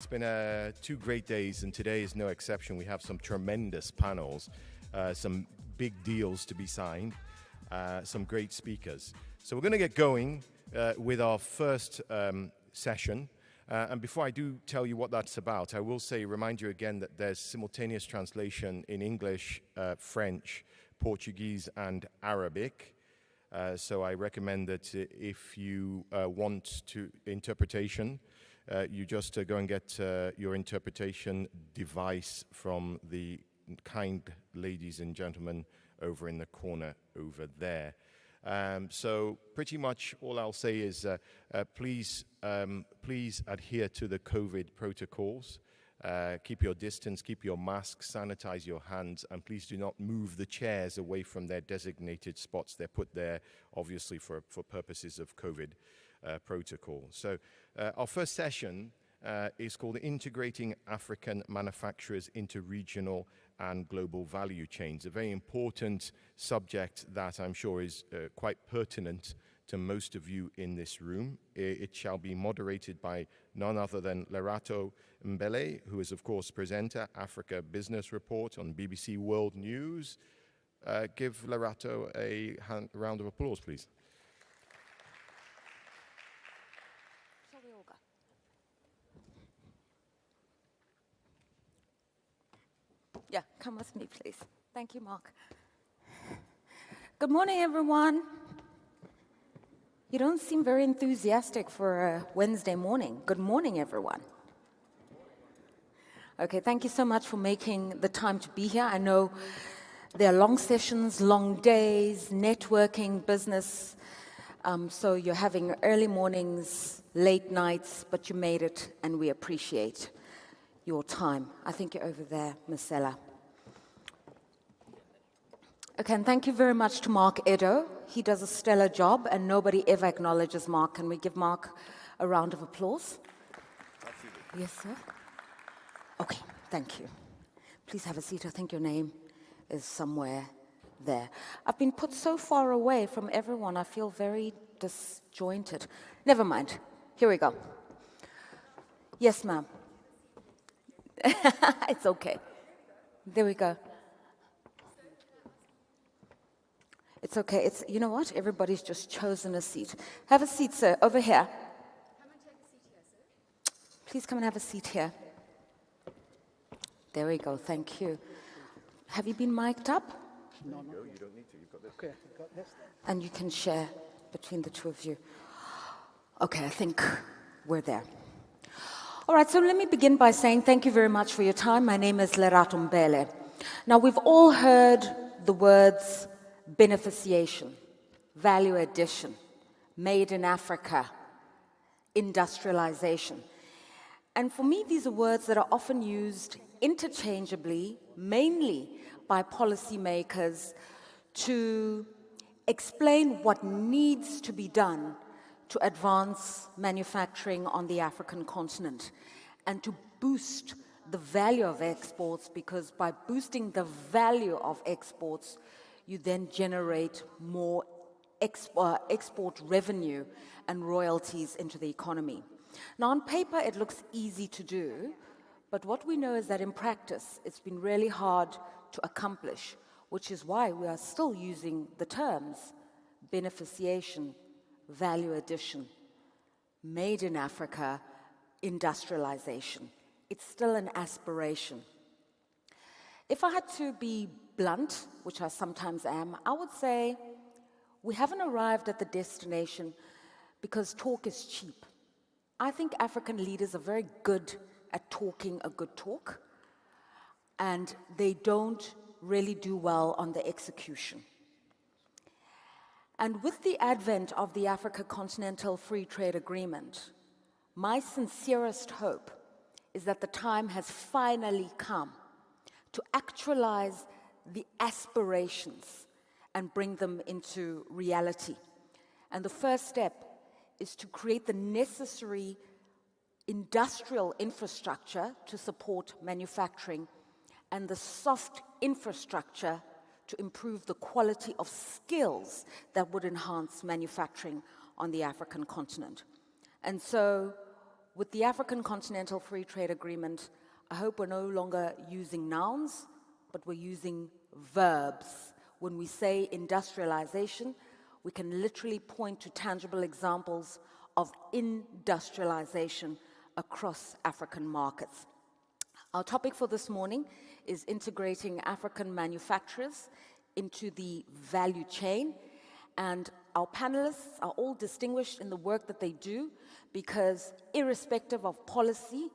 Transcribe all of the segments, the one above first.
It's been 2 great days, and today is no exception. We have some tremendous panels, some big deals to be signed, some great speakers. So we're going to get going with our first session. And before I do tell you what that's about, I will remind you again that there's simultaneous translation in English, French, Portuguese, and Arabic. So I recommend that if you want interpretation, you just go and get your interpretation device from the kind ladies and gentlemen over in the corner over there. So pretty much all I'll say is please adhere to the COVID protocols. Keep your distance, keep your mask, sanitize your hands, and please do not move the chairs away from their designated spots. They're put there, obviously, for purposes of COVID protocol. So our first session is called Integrating African Manufacturers into Regional and Global Value Chains, a very important subject that I'm sure is quite pertinent to most of you in this room. It shall be moderated by none other than Lerato Mbele, who is, of course, presenter, Africa Business Report on BBC World News. Give Lerato a round of applause, please. Shall we all go? Yeah, come with me, please. Thank you, Mark. Good morning, everyone. You don't seem very enthusiastic for a Wednesday morning. Good morning, everyone. Okay, thank you so much for making the time to be here. I know there are long sessions, long days, networking, business. So you're having early mornings, late nights, but you made it, and we appreciate your time. I think you're over there, Marcella. Okay, and thank you very much to Mark Edo. He does a stellar job, and nobody ever acknowledges Mark. Can we give Mark a round of applause? Absolutely. Yes, sir. Okay, thank you. Please have a seat. I think your name is somewhere there. I've been put so far away from everyone, I feel very disjointed. Never mind. Here we go. Yes, ma'am. It's okay. There we go. It's okay. You know what? Everybody's just chosen a seat. Have a seat, sir, over here. Come and take a seat here, sir. Please come and have a seat here. There we go. Thank you. Have you been mic'd up? No, you don't need to. You've got this. Okay, I've got this. And you can share between the two of you. Okay, I think we're there. All right, so let me begin by saying thank you very much for your time. My name is Lerato Mbele. Now, we've all heard the words beneficiation, value addition, made in Africa, industrialization. And for me, these are words that are often used interchangeably, mainly by policymakers, to explain what needs to be done to advance manufacturing on the African continent and to boost the value of exports, because by boosting the value of exports, you then generate more export revenue and royalties into the economy. Now, on paper, it looks easy to do, but what we know is that in practice, it's been really hard to accomplish, which is why we are still using the terms beneficiation, value addition, made in Africa, industrialization. It's still an aspiration. If I had to be blunt, which I sometimes am, I would say we haven't arrived at the destination because talk is cheap. I think African leaders are very good at talking a good talk, and they don't really do well on the execution. And with the advent of the Africa Continental Free Trade Agreement, my sincerest hope is that the time has finally come to actualize the aspirations and bring them into reality. And the first step is to create the necessary industrial infrastructure to support manufacturing and the soft infrastructure to improve the quality of skills that would enhance manufacturing on the African continent. And so With the African Continental Free Trade Agreement, I hope we're no longer using nouns, but we're using verbs. When we say industrialization, we can literally point to tangible examples of industrialization across African markets. Our topic for this morning is integrating African manufacturers into the value chain, and our panelists are all distinguished in the work that they do because irrespective of policy,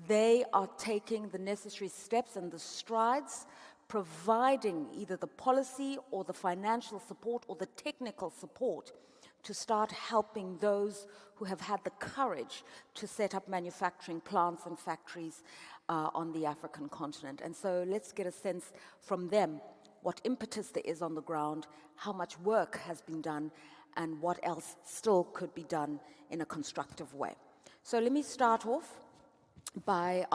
they are taking the necessary steps and the strides, providing either the policy or the financial support or the technical support to start helping those who have had the courage to set up manufacturing plants and factories on the African continent. And so let's get a sense from them what impetus there is on the ground, how much work has been done, and what else still could be done in a constructive way. So let me start off by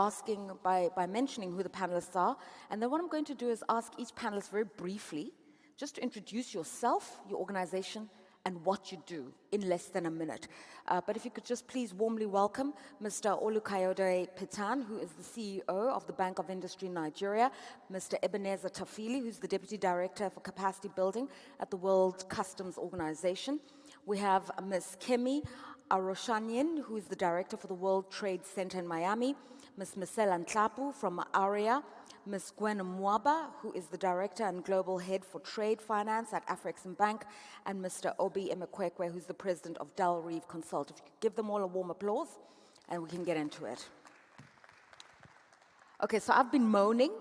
mentioning who the panelists are, and then what I'm going to do is ask each panelist very briefly just to introduce yourself, your organization, and what you do in less than a minute. But if you could just please warmly welcome Mr. Olukayode Pitan, who is the CEO of the Bank of Industry Nigeria, Mr. Ebenezer Tafili, who's the Deputy Director for Capacity Building at the World Customs Organization. We have Ms. Kemi Aroshanyen, who is the Director for the World Trade Center in Miami, Ms. Misela Ntlapu from ARIA, Ms. Gwen Mwaba, who is the Director and Global Head for Trade Finance at Afreximbank, and Mr. Obi Emekwekwe, who's the President of Del Reeve Consult. If you could give them all a warm applause, and we can get into it. Okay, so I've been moaning.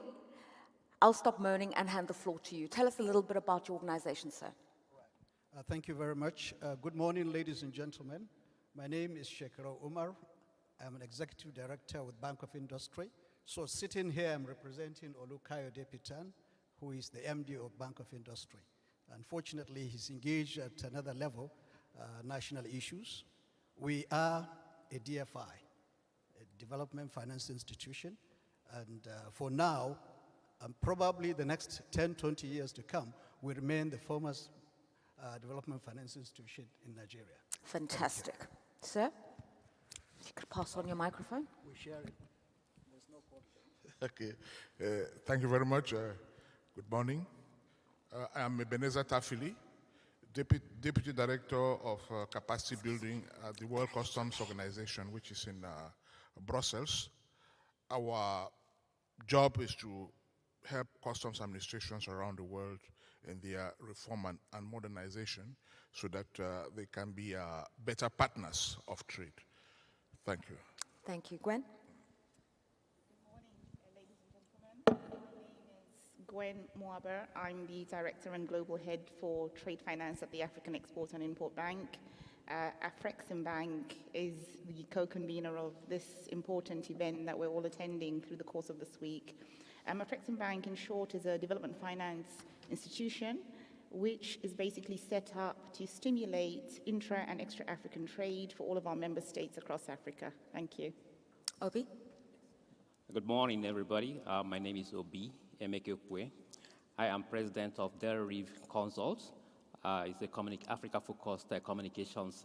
I'll stop moaning and hand the floor to you. Tell us a little bit about your organization, sir. Thank you very much. Good morning, ladies and gentlemen. My name is Shekero Umar. I'm an Executive Director with Bank of Industry. So sitting here, I'm representing Olukayode Pitan, who is the MD of Bank of Industry. Unfortunately, he's engaged at another level, national issues. We are a DFI, a Development Finance Institution, and for now, probably the next 10, 20 years to come, we remain the foremost development finance institution in Nigeria. Fantastic. Sir, if you could pass on your microphone. We share it. There's no call. Okay. Thank you very much. Good morning. I am Ebenezer Tafili, Deputy Director of Capacity Building at the World Customs Organization, which is in Brussels. Our job is to help customs administrations around the world in their reform and modernization so that they can be better partners of trade. Thank you. Thank you. Gwen? Good morning, ladies and gentlemen. My name is Gwen Mwaba. I'm the Director and Global Head for Trade Finance at the African Export and Import Bank. Afreximbank is the co-convener of this important event that we're all attending through the course of this week. Afreximbank, in short, is a development finance institution which is basically set up to stimulate intra- and extra-African trade for all of our member states across Africa. Thank you. Obi? Good morning, everybody. My name is Obi Emekwekwe. I am president of Del Reeve Consult. It's a Africa-focused communications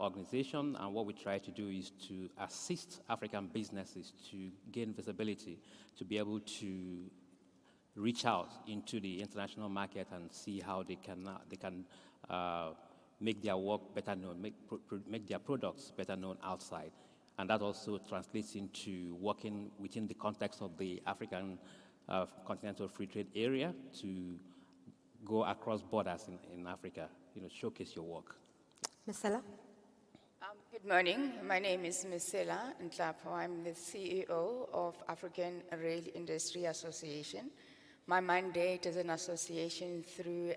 organization, and what we try to do is to assist African businesses to gain visibility, to be able to reach out into the international market and see how they can make their work better known, make their products better known outside. And that also translates into working within the context of the African Continental Free Trade Area to go across borders in Africa, showcase your work. Misela? Good morning. My name is Misela Ntlapu. I'm the CEO of African Rail Industry Association. My mandate as an association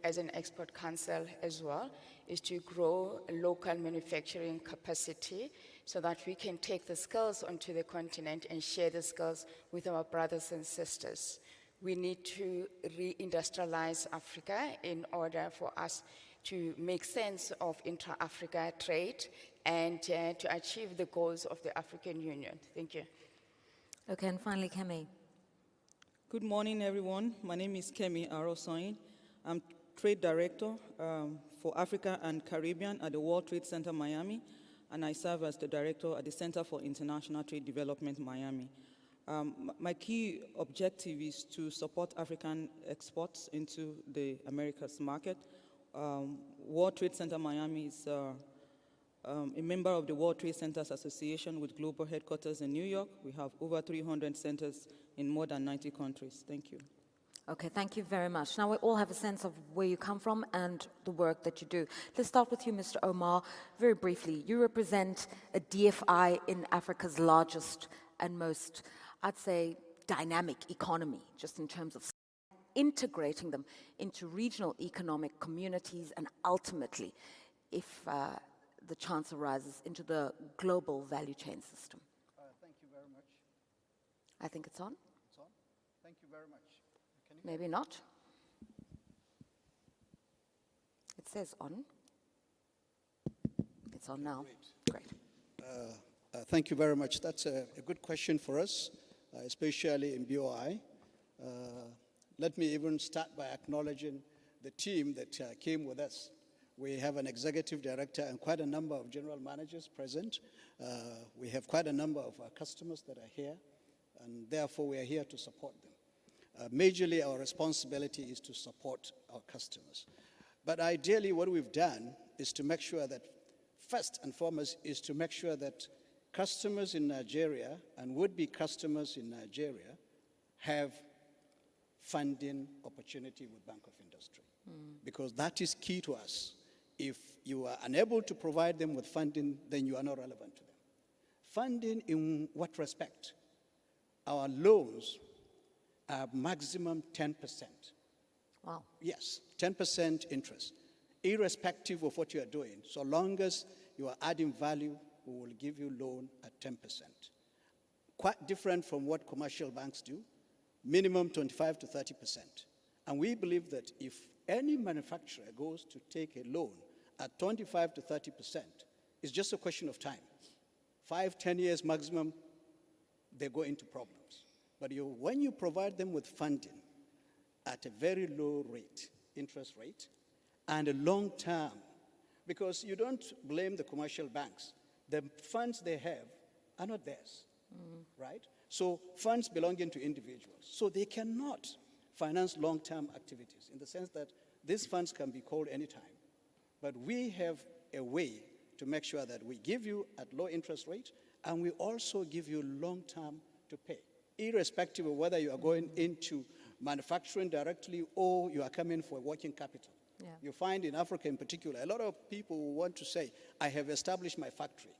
as an export council as well is to grow local manufacturing capacity so that we can take the skills onto the continent and share the skills with our brothers and sisters. We need to reindustrialize Africa in order for us to make sense of intra-Africa trade and to achieve the goals of the African Union. Thank you. Okay, and finally, Kemi. Good morning, everyone. My name is Kemi Aroshanyen. I'm Trade Director for Africa and Caribbean at the World Trade Center Miami. and I serve as the director at the Center for International Trade Development, Miami. My key objective is to support African exports into the Americas market. World Trade Center Miami is a member of the World Trade Centers Association with global headquarters in New York. We have over 300 centers in more than 90 countries. Thank you. Okay, thank you very much. Now we all have a sense of where you come from and the work that you do. Let's start with you, Mr. Omar. Very briefly, you represent a DFI in Africa's largest and most, I'd say, dynamic economy, just in terms of integrating them into regional economic communities and ultimately, if the chance arises, into the global value chain system. Thank you very much. I think it's on. It's on. Thank you very much. Maybe not. It says on. It's on now. Great. Thank you very much. That's a good question for us, especially in BOI. Let me even start by acknowledging the team that came with us. We have an executive director and quite a number of general managers present. We have quite a number of our customers that are here, and therefore we are here to support them. Majorly, our responsibility is to support our customers. But ideally, what we've done is to make sure that, first and foremost, is to make sure that customers in Nigeria and would-be customers in Nigeria have funding opportunity with Bank of Industry, because that is key to us. If you are unable to provide them with funding, then you are not relevant to them. Funding in what respect? Our loans are maximum 10%. Wow. Yes, 10% interest, irrespective of what you are doing. So long as you are adding value, we will give you loan at 10%. Quite different from what commercial banks do, minimum 25 to 30%. And we believe that if any manufacturer goes to take a loan at 25 to 30%, it's just a question of time. 5, 10 years maximum, they go into problems. But when you provide them with funding at a very low rate, interest rate, and a long term, because you don't blame the commercial banks. The funds they have are not theirs, right? So funds belonging to individuals. So they cannot finance long-term activities in the sense that these funds can be called anytime. But we have a way to make sure that we give you at low interest rate, and we also give you long-term to pay, irrespective of whether you are going into manufacturing directly or you are coming for working capital. Yeah. You find in Africa in particular, a lot of people want to say, I have established my factory.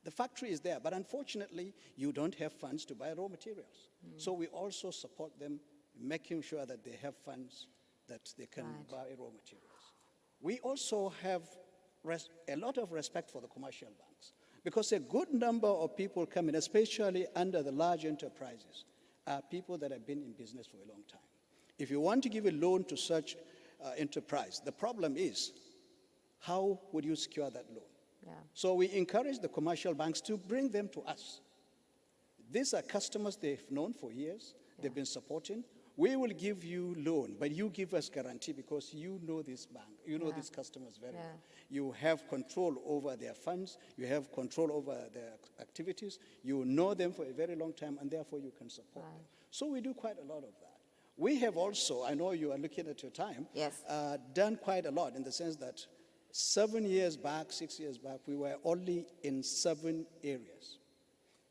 The factory is there, but unfortunately, you don't have funds to buy raw materials. So we also support them, making sure that they have funds that they can buy raw materials. We also have a lot of respect for the commercial banks, because a good number of people come in, especially under the large enterprises, are people that have been in business for a long time. If you want to give a loan to such enterprise, the problem is, how would you secure that loan? Yeah. So we encourage the commercial banks to bring them to us. These are customers they've known for years, they've been supporting. We will give you loan, but you give us guarantee because you know this bank, you know these customers very well. You have control over their funds, you have control over their activities, you know them for a very long time, and therefore you can support them. So we do quite a lot of that. We have also, I know you are looking at your time, done quite a lot in the sense that 7 years back, 6 years back, we were only in 7 areas.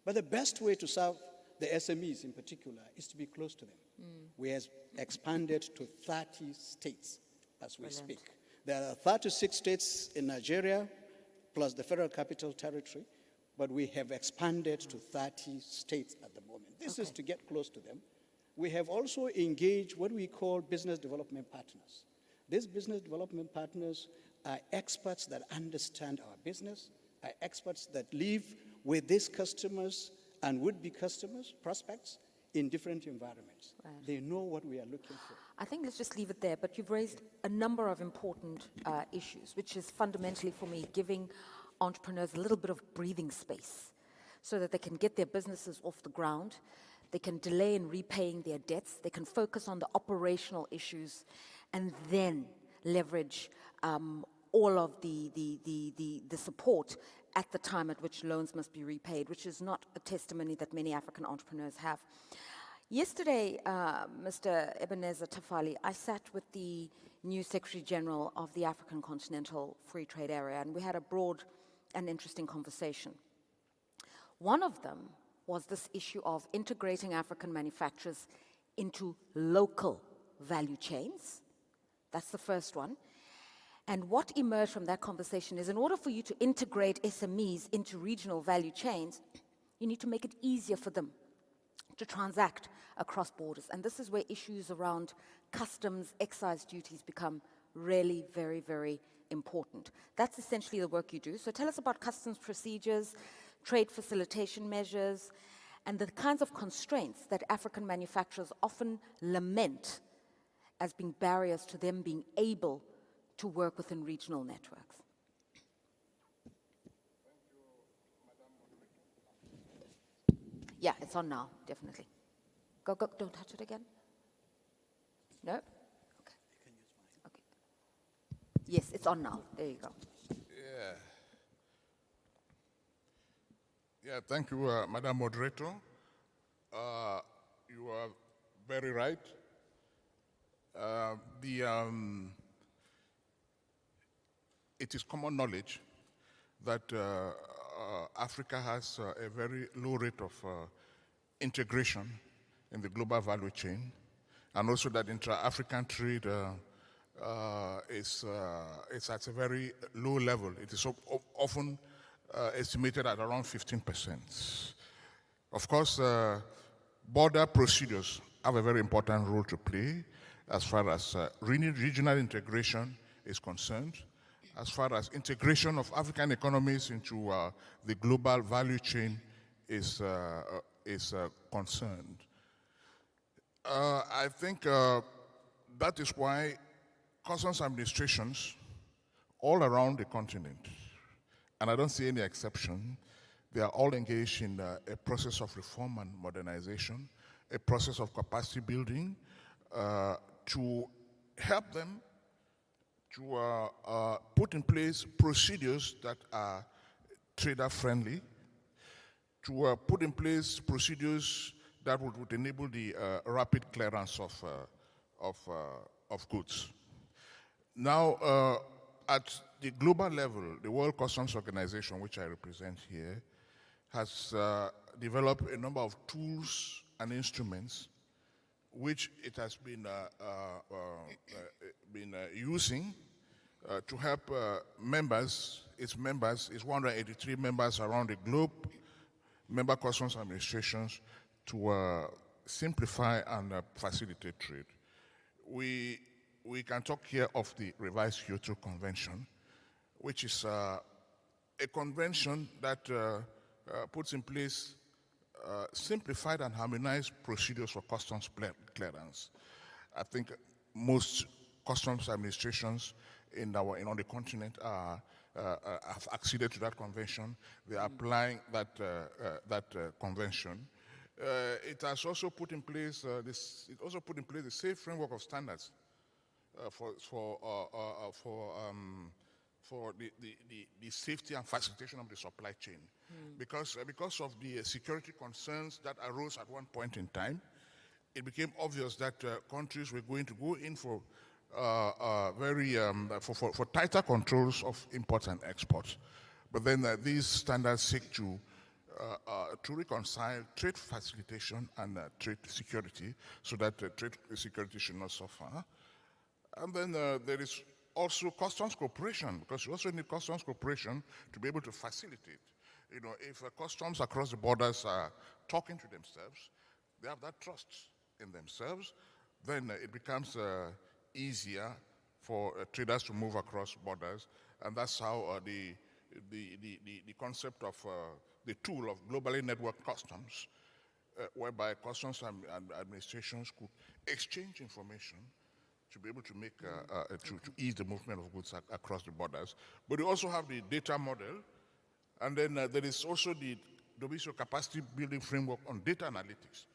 But the best way to serve the SMEs in particular is to be close to them. We have expanded to 30 states as we speak. There are 36 states in Nigeria, plus the Federal Capital Territory, but we have expanded to 30 states at the moment. This is to get close to them. We have also engaged what we call business development partners. These business development partners are experts that understand our business, are experts that live with these customers and would-be customers, prospects, in different environments. They know what we are looking for. I think let's just leave it there, but you've raised a number of important issues, which is fundamentally for me giving entrepreneurs a little bit of breathing space so that they can get their businesses off the ground, they can delay in repaying their debts, they can focus on the operational issues, and then leverage all of the support at the time at which loans must be repaid, which is not a testimony that many African entrepreneurs have. Yesterday, Mr. Ebenezer Tafali, I sat with the new Secretary General of the African Continental Free Trade Area, and we had a broad and interesting conversation. One of them was this issue of integrating African manufacturers into local value chains. That's the first one. And what emerged from that conversation is, in order for you to integrate SMEs into regional value chains, you need to make it easier for them to transact across borders. And this is where issues around customs, excise duties become really very, very important. That's essentially the work you do. So tell us about customs procedures, trade facilitation measures, and the kinds of constraints that African manufacturers often lament as being barriers to them being able to work within regional networks. Yeah, it's on now, definitely. Go, don't touch it again. No? Okay. Okay. Yes, it's on now. There you go. Yeah, thank you, Madam Moderator. You are very right. It is common knowledge that Africa has a very low rate of integration in the global value chain, and also that intra-African trade is at a very low level. It is often estimated at around 15%. Of course, border procedures have a very important role to play as far as regional integration is concerned, as far as integration of African economies into the global value chain is concerned. I think that is why customs administrations all around the continent, and I don't see any exception, they are all engaged in a process of reform and modernization, a process of capacity building to help them to put in place procedures that are trader-friendly, to put in place procedures that would enable the rapid clearance of goods. Now, at the global level, the World Customs Organization, which I represent here, has developed a number of tools and instruments which it has been using to help its 183 members around the globe, member customs administrations, to simplify and facilitate trade. We can talk here of the revised Kyoto Convention, which is a convention that puts in place simplified and harmonized procedures for customs clearance. I think most customs administrations on the continent have acceded to that convention. They are applying that convention. It has also put in place the safe framework of standards for the safety and facilitation of the supply chain. Because of the security concerns that arose at one point in time, it became obvious that countries were going to go in for tighter controls of imports and exports. But then these standards seek to reconcile trade facilitation and trade security so that trade security should not suffer. And then there is also customs cooperation, because you also need customs cooperation to be able to facilitate. You know, if customs across the borders are talking to themselves, they have that trust in themselves, then it becomes easier for traders to move across borders, and that's how the concept of the tool of globally networked customs, whereby customs administrations could exchange information to be able to make to ease the movement of goods across the borders. But you also have the data model, and then there is also the WTO capacity building framework on data analytics.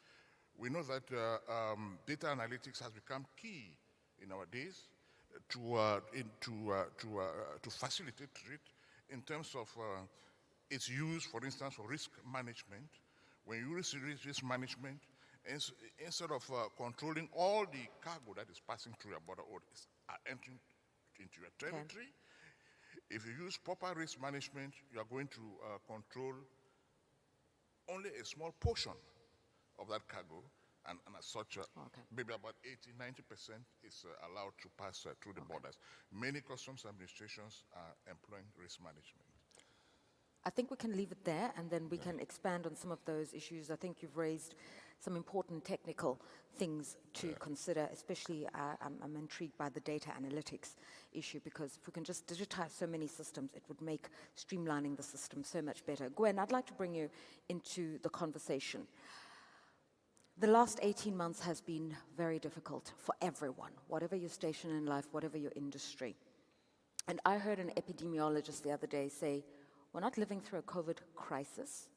We know that data analytics has become key in our days to facilitate trade in terms of it's used, for instance, for risk management. When you use risk management, instead of controlling all the cargo that is passing through your border or is entering into your territory, if you use proper risk management, you are going to control only a small portion of that cargo, and as such, maybe about 80–90% is allowed to pass through the borders. Many customs administrations are employing risk management. I think we can leave it there, and then we can expand on some of those issues. I think you've raised some important technical things to consider, especially I'm intrigued by the data analytics issue, because if we can just digitize so many systems, it would make streamlining the system so much better. Gwen, I'd like to bring you into the conversation. The last 18 months has been very difficult for everyone, whatever your station in life, whatever your industry. And I heard an epidemiologist the other day say, we're not living through a COVID crisis,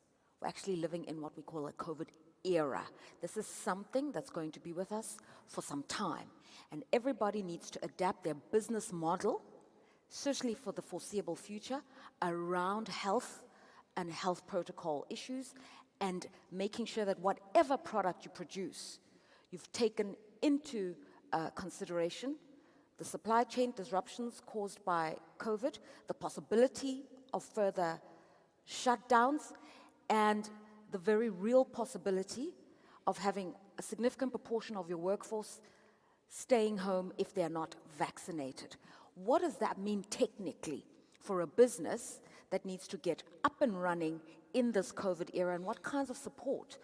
we're actually living in what we call a COVID era. This is something that's going to be with us for some time. And everybody needs to adapt their business model, certainly for the foreseeable future, around health and health protocol issues, and making sure that whatever product you produce, you've taken into consideration the supply chain disruptions caused by COVID, the possibility of further shutdowns, and the very real possibility of having a significant proportion of your workforce staying home if they're not vaccinated. What does that mean technically for a business that needs to get up and running in this COVID era, and what kinds of support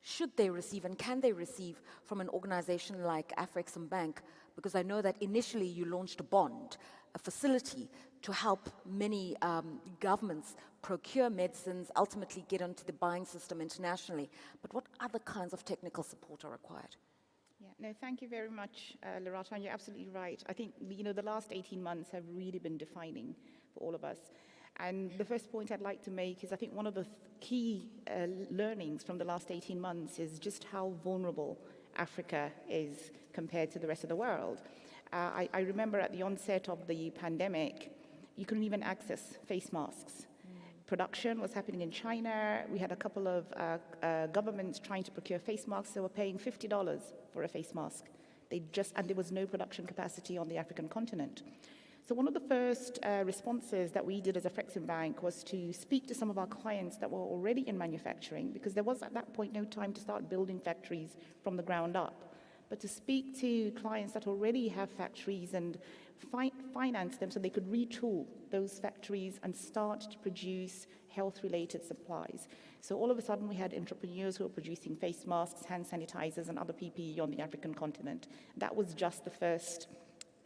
should they receive and can they receive from an organization like Afreximbank? Because I know that initially you launched a bond, a facility to help many governments procure medicines, ultimately get onto the buying system internationally. But what other kinds of technical support are required? Yeah, no, thank you very much, Lorata. You're absolutely right. I think, the last 18 months have really been defining for all of us. And the first point I'd like to make is I think one of the key learnings from the last 18 months is just how vulnerable Africa is compared to the rest of the world. I remember at the onset of the pandemic, you couldn't even access face masks. Production was happening in China. We had a couple of governments trying to procure face masks. They were paying $50 for a face mask. And there was no production capacity on the African continent. So one of the first responses that we did as Afreximbank was to speak to some of our clients that were already in manufacturing, because there was at that point no time to start building factories from the ground up, but to speak to clients that already have factories and finance them so they could retool those factories and start to produce health-related supplies. So all of a sudden we had entrepreneurs who were producing face masks, hand sanitizers, and other PPE on the African continent. That was just the first,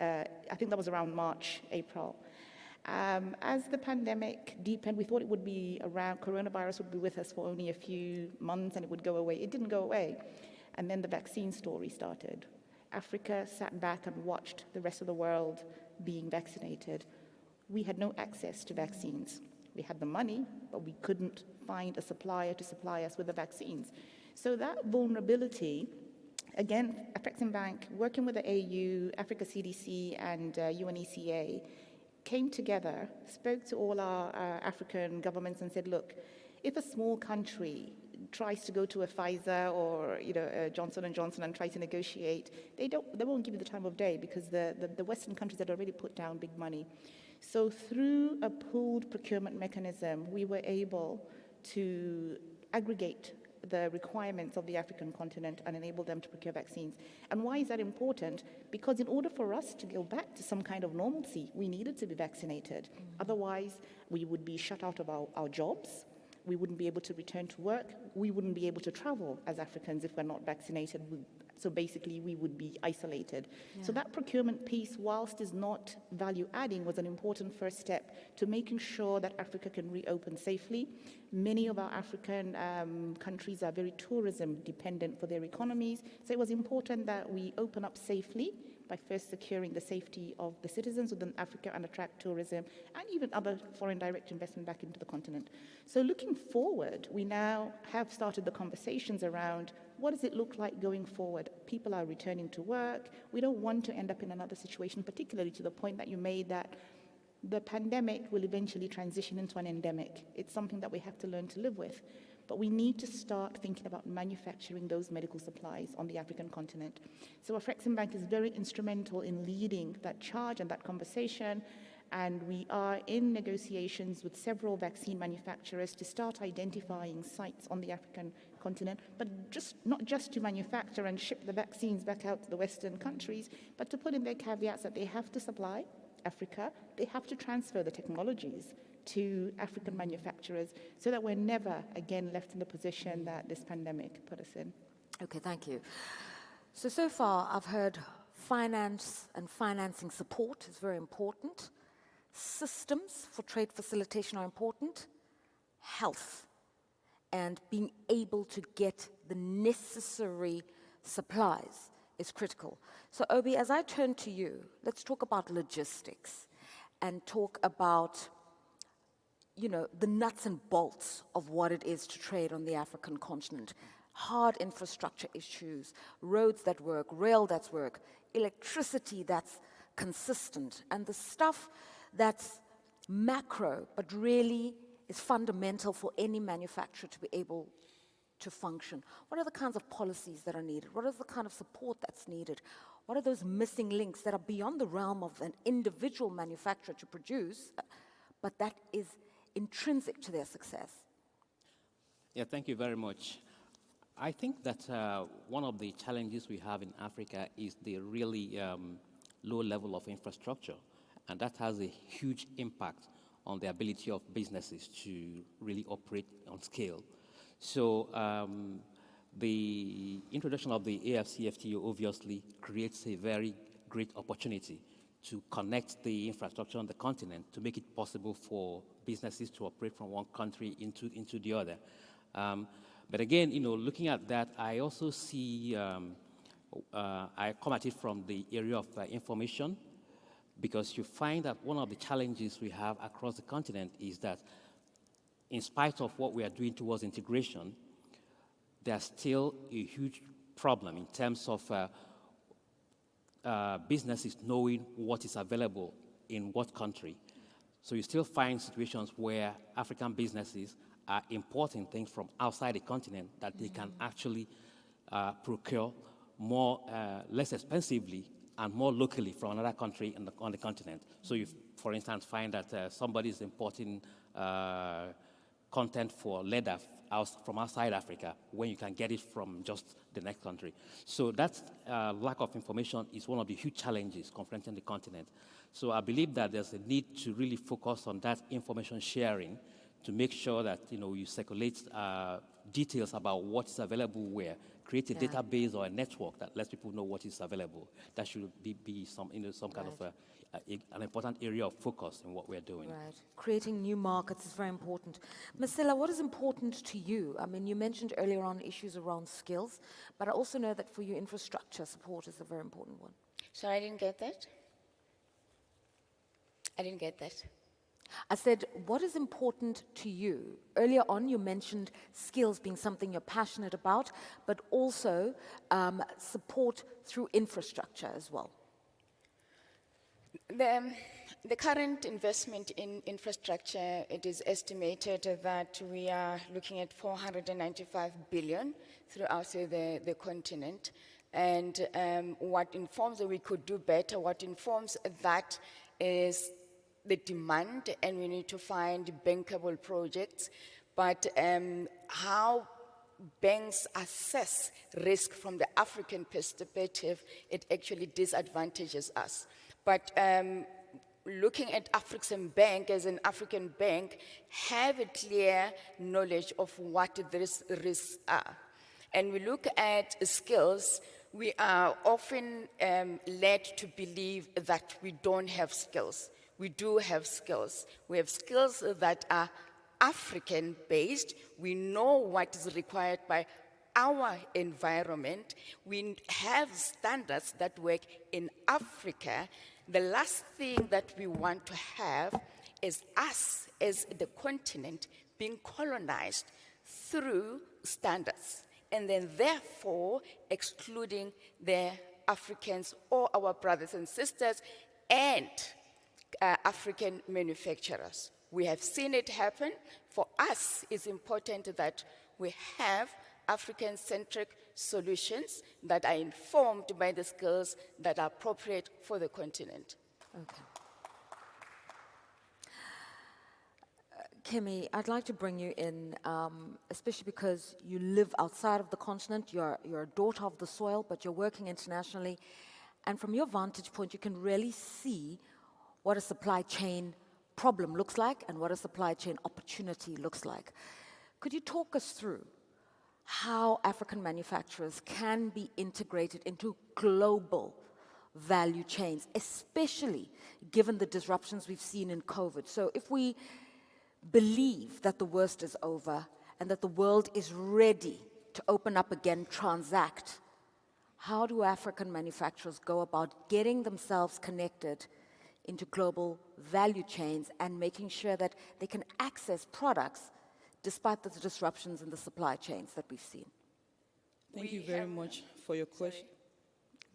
I think that was around March, April. As the pandemic deepened, we thought it would be around, coronavirus would be with us for only a few months and it would go away. It didn't go away. And then the vaccine story started. Africa sat back and watched the rest of the world being vaccinated. We had no access to vaccines. We had the money, but we couldn't find a supplier to supply us with the vaccines. So that vulnerability, again, Afreximbank, working with the AU, Africa CDC, and UNECA, came together, spoke to all our African governments and said, look, if a small country tries to go to a Pfizer or a Johnson & Johnson and try to negotiate, they won't give you the time of day because the Western countries had already put down big money. So through a pooled procurement mechanism, we were able to aggregate the requirements of the African continent and enable them to procure vaccines. And why is that important? Because in order for us to go back to some kind of normalcy, we needed to be vaccinated. Otherwise, we would be shut out of our jobs. We wouldn't be able to return to work. We wouldn't be able to travel as Africans if we're not vaccinated. So basically, we would be isolated. Yeah. So that procurement piece, whilst is not value-adding, was an important first step to making sure that Africa can reopen safely. Many of our African countries are very tourism-dependent for their economies. So it was important that we open up safely by first securing the safety of the citizens within Africa and attract tourism and even other foreign direct investment back into the continent. So looking forward, we now have started the conversations around what does it look like going forward? People are returning to work. We don't want to end up in another situation, particularly to the point that you made that The pandemic will eventually transition into an endemic. It's something that we have to learn to live with. But we need to start thinking about manufacturing those medical supplies on the African continent. So Afreximbank is very instrumental in leading that charge and that conversation. And we are in negotiations with several vaccine manufacturers to start identifying sites on the African continent, but not just to manufacture and ship the vaccines back out to the Western countries, but to put in their caveats that they have to supply Africa, they have to transfer the technologies to African manufacturers so that we're never again left in the position that this pandemic put us in. Okay, thank you. So far I've heard finance and financing support is very important. Systems for trade facilitation are important. Health and being able to get the necessary supplies is critical. So Obi, as I turn to you, let's talk about logistics and talk about the nuts and bolts of what it is to trade on the African continent. Hard infrastructure issues, roads that work, rail that's work, electricity that's consistent, and the stuff that's macro, but really is fundamental for any manufacturer to be able to function. What are the kinds of policies that are needed? What is the kind of support that's needed? What are those missing links that are beyond the realm of an individual manufacturer to produce, but that is intrinsic to their success? Yeah, thank you very much. I think that one of the challenges we have in Africa is the really low level of infrastructure, and that has a huge impact on the ability of businesses to really operate on scale. So the introduction of the AFCFTA obviously creates a very great opportunity to connect the infrastructure on the continent to make it possible for businesses to operate from one country into the other. But again, looking at that, I also see, I come at it from the area of information, because you find that one of the challenges we have across the continent is that in spite of what we are doing towards integration, there's still a huge problem in terms of businesses knowing what is available in what country. So you still find situations where African businesses are importing things from outside the continent that they can actually procure more, less expensively and more locally from another country on the continent. So you, for instance, find that somebody is importing content for leather from outside Africa when you can get it from just the next country. So that lack of information is one of the huge challenges confronting the continent. So I believe that there's a need to really focus on that information sharing to make sure that you circulate details about what is available where. Create a database or a network that lets people know what is available. That should be some kind of an important area of focus in what we're doing. Right. Creating new markets is very important. Masela, what is important to you? I mean, you mentioned earlier on issues around skills, but I also know that for you, infrastructure support is a very important one. Sorry, I didn't get that. I said, what is important to you? Earlier on, you mentioned skills being something you're passionate about, but also support through infrastructure as well. The current investment in infrastructure, it is estimated that we are looking at 495 billion throughout the continent. And what informs that we could do better, what informs that is the demand, and we need to find bankable projects, but how banks assess risk from the African perspective, it actually disadvantages us. But looking at Afreximbank as an African bank, have a clear knowledge of what these risks are. And we look at skills, we are often led to believe that we don't have skills. We do have skills. We have skills that are African-based. We know what is required by our environment. We have standards that work in Africa. The last thing that we want to have is us as the continent being colonized through standards, and then therefore excluding the Africans or our brothers and sisters and African manufacturers. We have seen it happen. For us, it's important that we have African-centric solutions that are informed by the skills that are appropriate for the continent. Okay. Kemi, I'd like to bring you in, especially because you live outside of the continent, you're a daughter of the soil, but you're working internationally. And from your vantage point, you can really see what a supply chain problem looks like and what a supply chain opportunity looks like. Could you talk us through how African manufacturers can be integrated into global value chains, especially given the disruptions we've seen in COVID? So if we believe that the worst is over and that the world is ready to open up again, transact, how do African manufacturers go about getting themselves connected into global value chains and making sure that they can access products despite the disruptions in the supply chains that we've seen? Thank you very much for your question.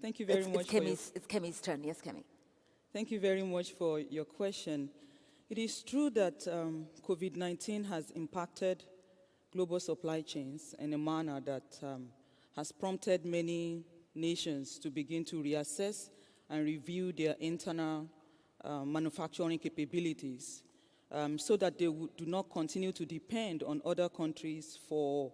Thank you very much for your... It's Kemi's turn. Yes, Kemi. Thank you very much for your question. It is true that COVID-19 has impacted global supply chains in a manner that has prompted many nations to begin to reassess and review their internal manufacturing capabilities so that they do not continue to depend on other countries for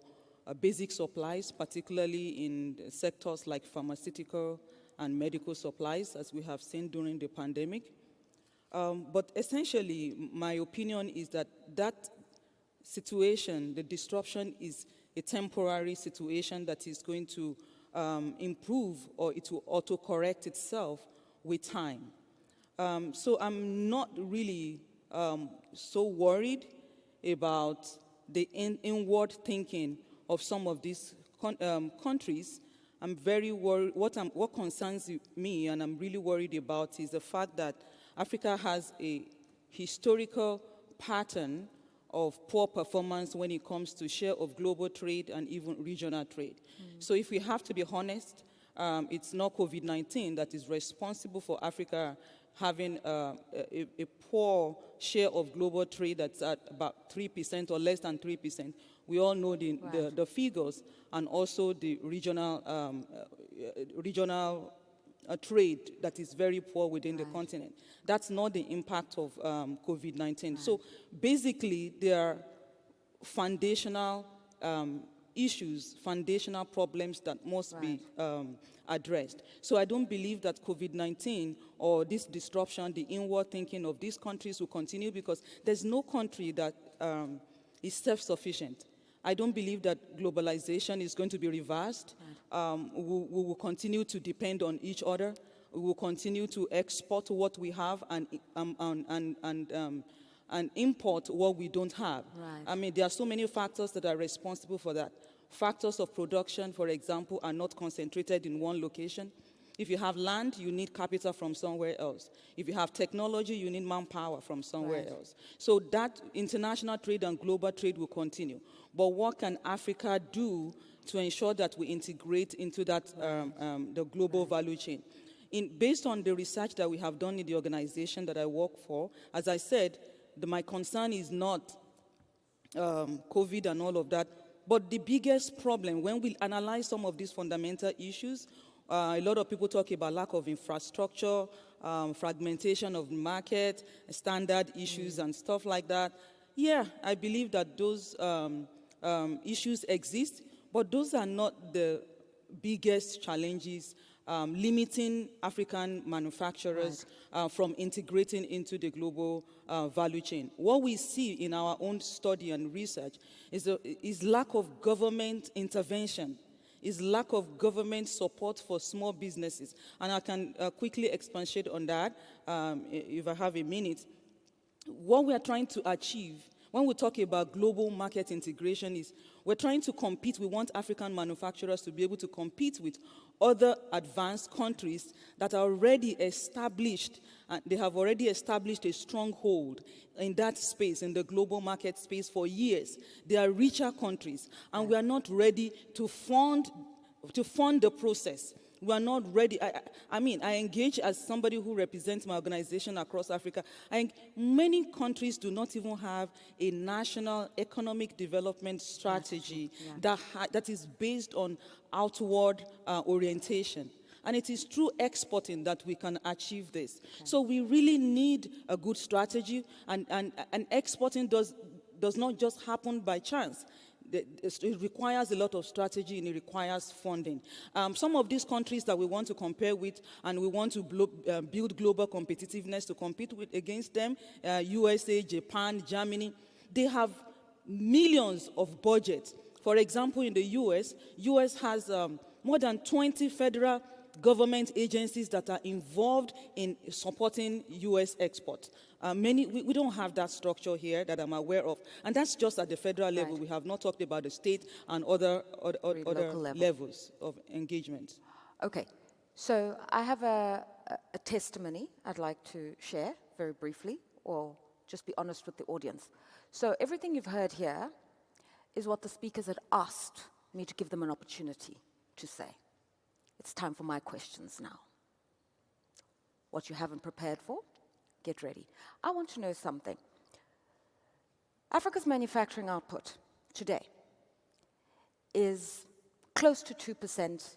basic supplies, particularly in sectors like pharmaceutical and medical supplies, as we have seen during the pandemic. But essentially, my opinion is that that situation, the disruption, is a temporary situation that is going to improve, or it will auto-correct itself with time. So I'm not really so worried about the inward thinking of some of these countries. I'm very worried. What concerns me, and I'm really worried about, is the fact that Africa has a historical pattern of poor performance when it comes to share of global trade and even regional trade. So if we have to be honest, it's not COVID-19 that is responsible for Africa having a poor share of global trade that's at about 3% or less than 3%. We all know the figures, and also the regional trade that is very poor within the continent. That's not the impact of COVID-19. So basically, there are foundational issues, foundational problems that must be addressed. So I don't believe that COVID-19 or this disruption, the inward thinking of these countries will continue, because there's no country that is self-sufficient. I don't believe that globalization is going to be reversed. We will continue to depend on each other. We will continue to export what we have and import what we don't have. I mean, there are so many factors that are responsible for that. Factors of production, for example, are not concentrated in one location. If you have land, you need capital from somewhere else. If you have technology, you need manpower from somewhere else. So that international trade and global trade will continue. But what can Africa do to ensure that we integrate into that the global value chain? Based on the research that we have done in the organization that I work for, as I said, my concern is not COVID and all of that, but the biggest problem, when we analyze some of these fundamental issues, a lot of people talk about lack of infrastructure, fragmentation of the market, standard issues and stuff like that. Yeah, I believe that those issues exist, but those are not the biggest challenges limiting African manufacturers from integrating into the global value chain. What we see in our own study and research is lack of government intervention, is lack of government support for small businesses. And I can quickly expatiate on that if I have a minute. What we are trying to achieve when we talk about global market integration is we're trying to compete. We want African manufacturers to be able to compete with other advanced countries that are already established, and they have already established a stronghold in that space, in the global market space for years. They are richer countries, and we are not ready to fund the process. We are not ready. I mean, I engage as somebody who represents my organization across Africa. Many countries do not even have a national economic development strategy that is based on outward orientation. And it is through exporting that we can achieve this. Okay. So we really need a good strategy, and exporting does not just happen by chance. It requires a lot of strategy, and it requires funding. Some of these countries that we want to compare with and we want to build global competitiveness to compete against them, USA, Japan, Germany, they have millions of budgets. For example, in the US has more than 20 federal government agencies that are involved in supporting U.S. exports. We don't have that structure here that I'm aware of. And that's just at the federal level. Right. We have not talked about the state and other levels of engagement. Okay. So I have a testimony I'd like to share very briefly, or just be honest with the audience. So everything you've heard here is what the speakers had asked me to give them an opportunity to say. It's time for my questions now. What you haven't prepared for, get ready. I want to know something. Africa's manufacturing output today is close to 2%,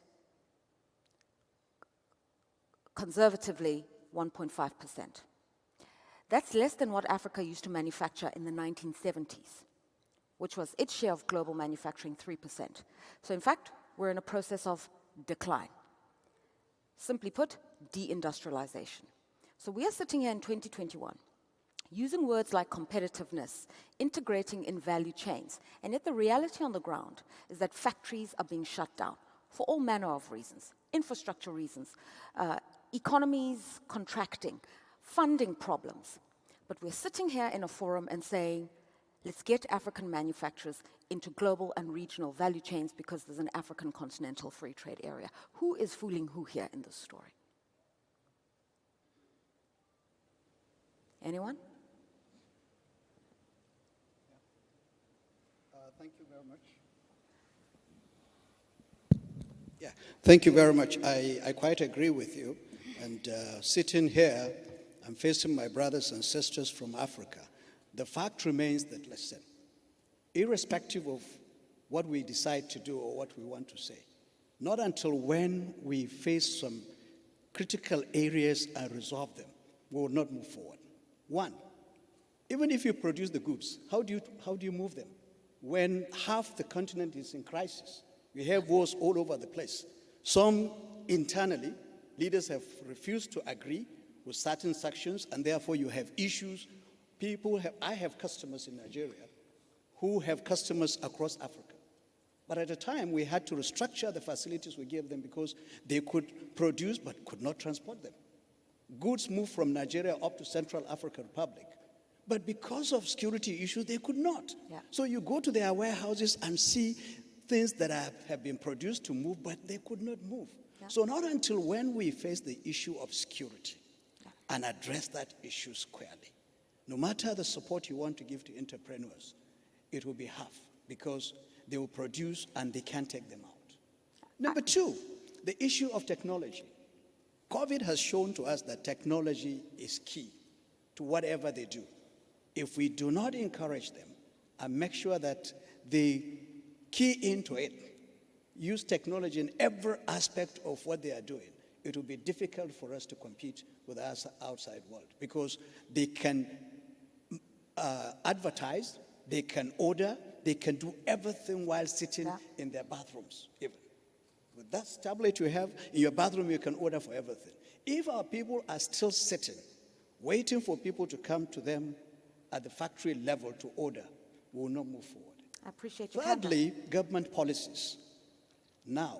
conservatively 1.5%. That's less than what Africa used to manufacture in the 1970s, which was its share of global manufacturing 3%. So in fact, we're in a process of decline. Simply put, deindustrialization. So we are sitting here in 2021, using words like competitiveness, integrating in value chains, and yet the reality on the ground is that factories are being shut down for all manner of reasons, infrastructure reasons, economies contracting, funding problems. But we're sitting here in a forum and saying, let's get African manufacturers into global and regional value chains because there's an African continental free trade area. Who is fooling who here in this story? Anyone? Thank you very much. Yeah, thank you very much. I quite agree with you. And sitting here, I'm facing my brothers and sisters from Africa. The fact remains that, listen, irrespective of what we decide to do or what we want to say, not until when we face some critical areas and resolve them, we will not move forward. One, even if you produce the goods, how do you move them? When half the continent is in crisis, we have wars all over the place. Some internally, leaders have refused to agree with certain sections, and therefore you have issues. I have customers in Nigeria who have customers across Africa. But at the time, we had to restructure the facilities we gave them because they could produce but could not transport them. Goods moved from Nigeria up to Central African Republic. But because of security issues, they could not. Yeah. So you go to their warehouses and see things that have been produced to move, but they could not move. Yeah. So not until when we face the issue of security and address that issue squarely, no matter the support you want to give to entrepreneurs, it will be half because they will produce and they can't take them out. Number two, the issue of technology. COVID has shown to us that technology is key to whatever they do. If we do not encourage them and make sure that they key into it, use technology in every aspect of what they are doing, it will be difficult for us to compete with our outside world because they can advertise, they can order, they can do everything while sitting in their bathrooms even. With that tablet you have in your bathroom, you can order for everything. If our people are still sitting, waiting for people to come to them at the factory level to order, we will not move forward. I appreciate your Thirdly, government policies. Now,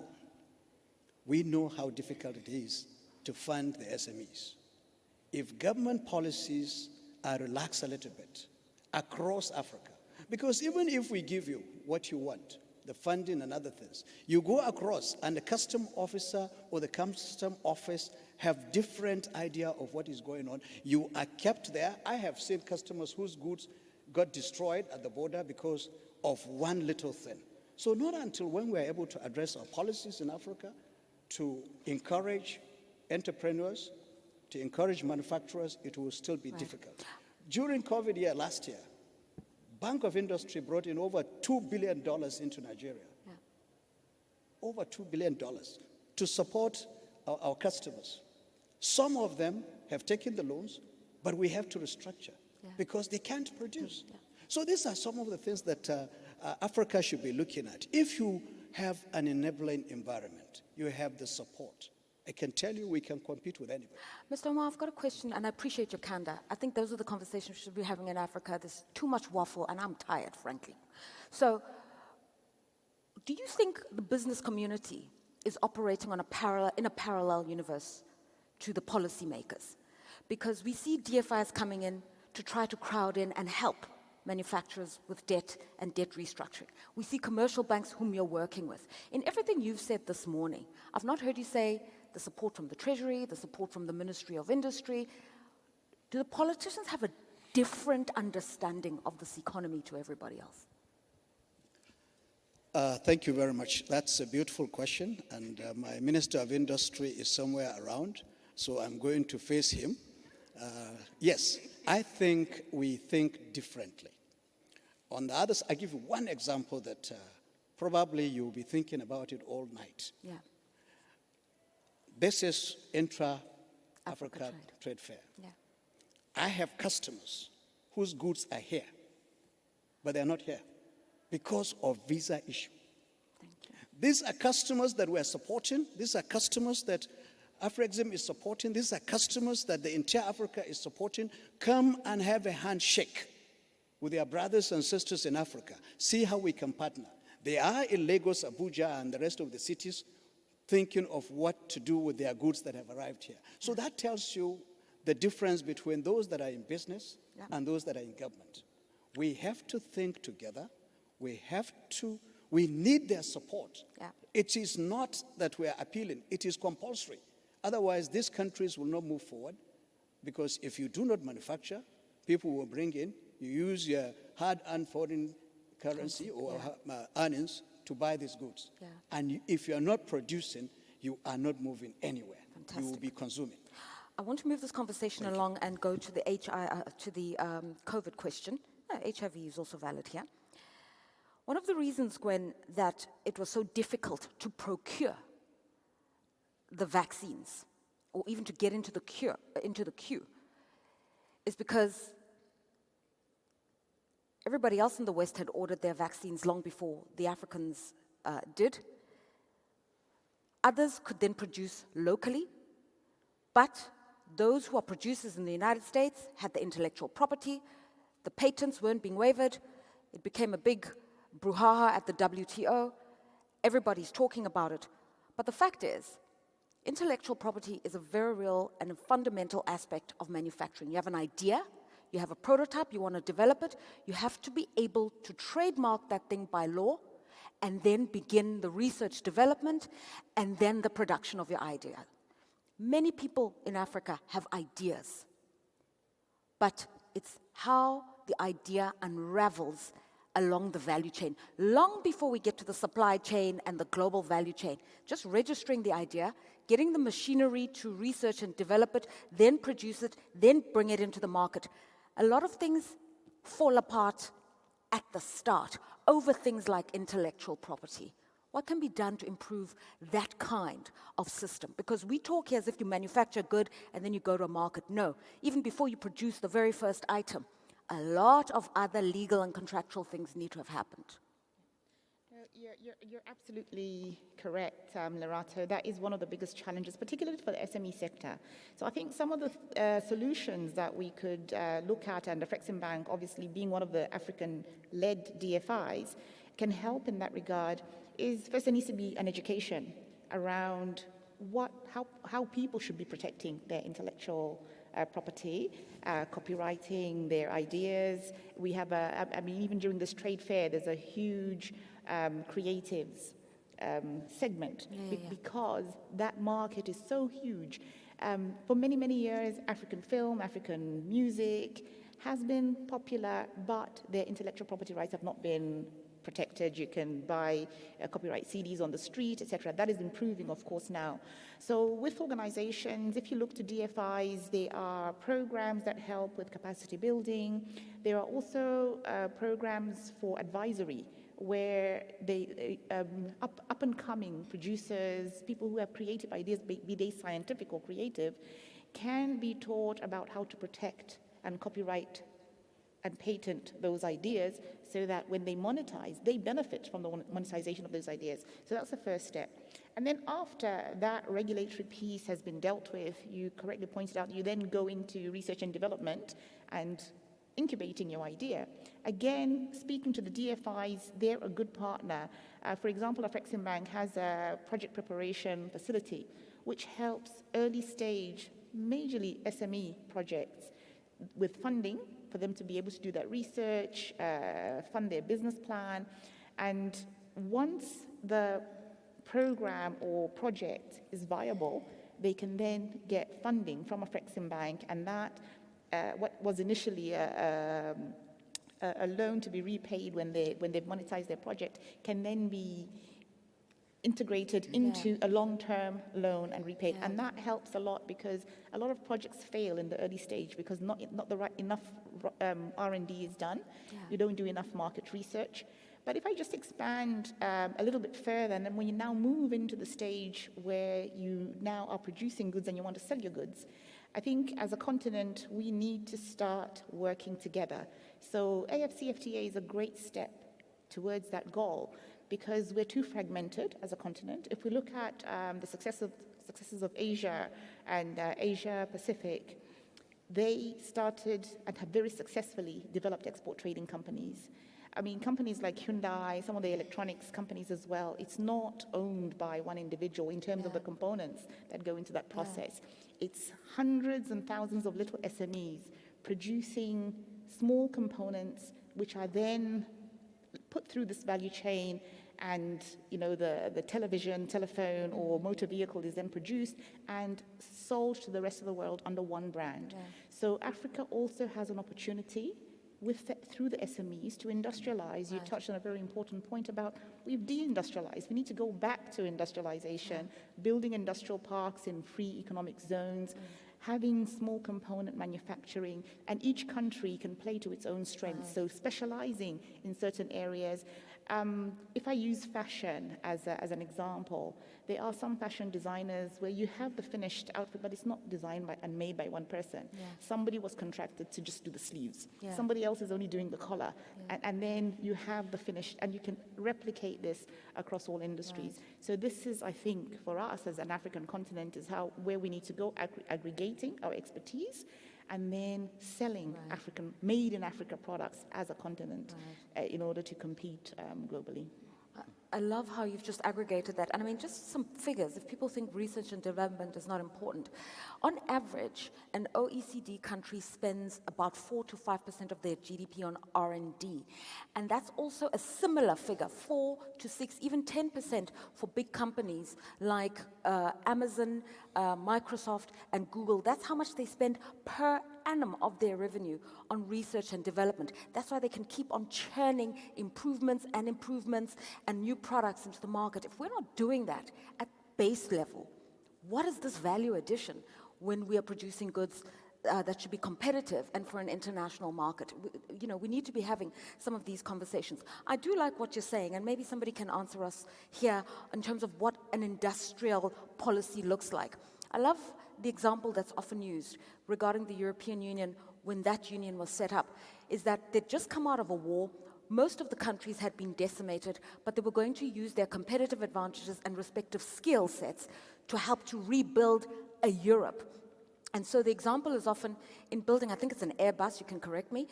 we know how difficult it is to fund the SMEs. If government policies are relaxed a little bit across Africa, because even if we give you what you want, the funding and other things, you go across and the custom officer or the custom office have different idea of what is going on. You are kept there. I have seen customers whose goods got destroyed at the border because of one little thing. So not until when we are able to address our policies in Africa to encourage entrepreneurs, to encourage manufacturers, it will still be difficult. During COVID year last year, Bank of Industry brought in over $2 billion into Nigeria. Yeah. Over $2 billion to support our customers. Some of them have taken the loans, but we have to restructure because they can't produce. Yeah. So these are some of the things that Africa should be looking at. If you have an enabling environment, you have the support, I can tell you we can compete with anybody. Mr. Omar, I've got a question, and I appreciate your candor. I think those are the conversations we should be having in Africa. There's too much waffle, and I'm tired, frankly. So, do you think the business community is operating in a parallel universe to the policymakers? Because we see DFIs coming in to try to crowd in and help manufacturers with debt and debt restructuring. We see commercial banks whom you're working with. In everything you've said this morning, I've not heard you say the support from the Treasury, the support from the Ministry of Industry. Do the politicians have a different understanding of this economy to everybody else? Thank you very much. That's a beautiful question, and my Minister of Industry is somewhere around, so I'm going to face him. Yes, I think we think differently. On the others, I give you one example that probably you'll be thinking about it all night. Yeah. This is Intra-African Trade Fair. Yeah. I have customers whose goods are here, but they're not here because of visa issue. Thank you. These are customers that we're supporting. These are customers that Afrexim is supporting. These are customers that the entire Africa is supporting. Come and have a handshake with your brothers and sisters in Africa. See how we can partner. They are in Lagos, Abuja, and the rest of the cities thinking of what to do with their goods that have arrived here. So that tells you the difference between those that are in business and those that are in government. We have to think together. We need their support. Yeah. It is not that we are appealing. It is compulsory. Otherwise, these countries will not move forward, because if you do not manufacture, people will bring in, you use your hard-earned foreign currency or earnings to buy these goods. Yeah. And if you are not producing, you are not moving anywhere. Fantastic. You will be consuming. I want to move this conversation along and go to the COVID question. HIV is also valid here. One of the reasons, Gwen, that it was so difficult to procure the vaccines, or even to get into the queue, is because everybody else in the West had ordered their vaccines long before the Africans did. Others could then produce locally, but those who are producers in the United States had the intellectual property, the patents weren't being waived, it became a big brouhaha at the WTO, everybody's talking about it. But the fact is, intellectual property is a very real and a fundamental aspect of manufacturing. You have an idea, you have a prototype, you want to develop it, you have to be able to trademark that thing by law and then begin the research development and then the production of your idea. Many people in Africa have ideas, but it's how the idea unravels along the value chain. Long before we get to the supply chain and the global value chain, just registering the idea, getting the machinery to research and develop it, then produce it, then bring it into the market. A lot of things fall apart at the start over things like intellectual property. What can be done to improve that kind of system? Because we talk here as if you manufacture a good and then you go to a market. No, even before you produce the very first item, a lot of other legal and contractual things need to have happened. You're absolutely correct, Lerato. That is one of the biggest challenges, particularly for the SME sector. So I think some of the solutions that we could look at, and the Afrexim Bank obviously being one of the African-led DFIs, can help in that regard, is first there needs to be an education around how people should be protecting their intellectual property, copywriting their ideas. We have even during this trade fair, there's a huge creatives segment because that market is so huge. For many, many years, African film, African music has been popular, but their intellectual property rights have not been protected. You can buy copyright CDs on the street, etc. That is improving, of course, now. So with organizations, if you look to DFIs, there are programs that help with capacity building. There are also programs for advisory, where up-and-coming producers, people who have creative ideas, be they scientific or creative, can be taught about how to protect and copyright and patent those ideas so that when they monetize, they benefit from the monetization of those ideas. So that's the first step. And then after that regulatory piece has been dealt with, you correctly pointed out, you then go into research and development and incubating your idea. Again, speaking to the DFIs, they're a good partner. For example, Afreximbank has a project preparation facility which helps early stage, majorly SME projects with funding for them to be able to do that research, fund their business plan. And once the program or project is viable, they can then get funding from Afreximbank, and that what was initially a loan to be repaid when they've monetized their project can then be integrated into a long-term loan and repaid. And that helps a lot because a lot of projects fail in the early stage because not the right enough R&D is done. You don't do enough market research. But if I just expand a little bit further, and then when you now move into the stage where you now are producing goods and you want to sell your goods, I think as a continent, we need to start working together. So AFCFTA is a great step towards that goal because we're too fragmented as a continent. If we look at the successes of Asia and Asia Pacific, they started and have very successfully developed export trading companies. I mean, companies like Hyundai, some of the electronics companies as well, it's not owned by one individual in terms of the components that go into that process. It's hundreds and thousands of little SMEs producing small components which are then put through this value chain, and the television, telephone, or motor vehicle is then produced and sold to the rest of the world under one brand. So Africa also has an opportunity through the SMEs to industrialize. You touched on a very important point about we've deindustrialized. We need to go back to industrialization, building industrial parks in free economic zones, having small component manufacturing, and each country can play to its own strengths. So specializing in certain areas. If I use fashion as an example, there are some fashion designers where you have the finished outfit, but it's not designed and made by one person. Somebody was contracted to just do the sleeves. Somebody else is only doing the collar. And then you have the finished, and you can replicate this across all industries. So this is, I think, for us as an African continent, is where we need to go, aggregating our expertise, and then selling made in Africa products as a continent in order to compete globally. I love how you've just aggregated that. And I mean, just some figures, if people think research and development is not important. On average, an OECD country spends about 4 to 5% of their GDP on R&D. And that's also a similar figure, 4 to 6, even 10% for big companies like Amazon, Microsoft, and Google. That's how much they spend per annum of their revenue on research and development. That's why they can keep on churning improvements and new products into the market. If we're not doing that at base level, what is this value addition when we are producing goods that should be competitive and for an international market? We need to be having some of these conversations. I do like what you're saying, and maybe somebody can answer us here in terms of what an industrial policy looks like. I love the example that's often used regarding the European Union when that union was set up, is that they'd just come out of a war. Most of the countries had been decimated, but they were going to use their competitive advantages and respective skill sets to help to rebuild a Europe. And so the example is often in building, I think it's an Airbus, you can correct me.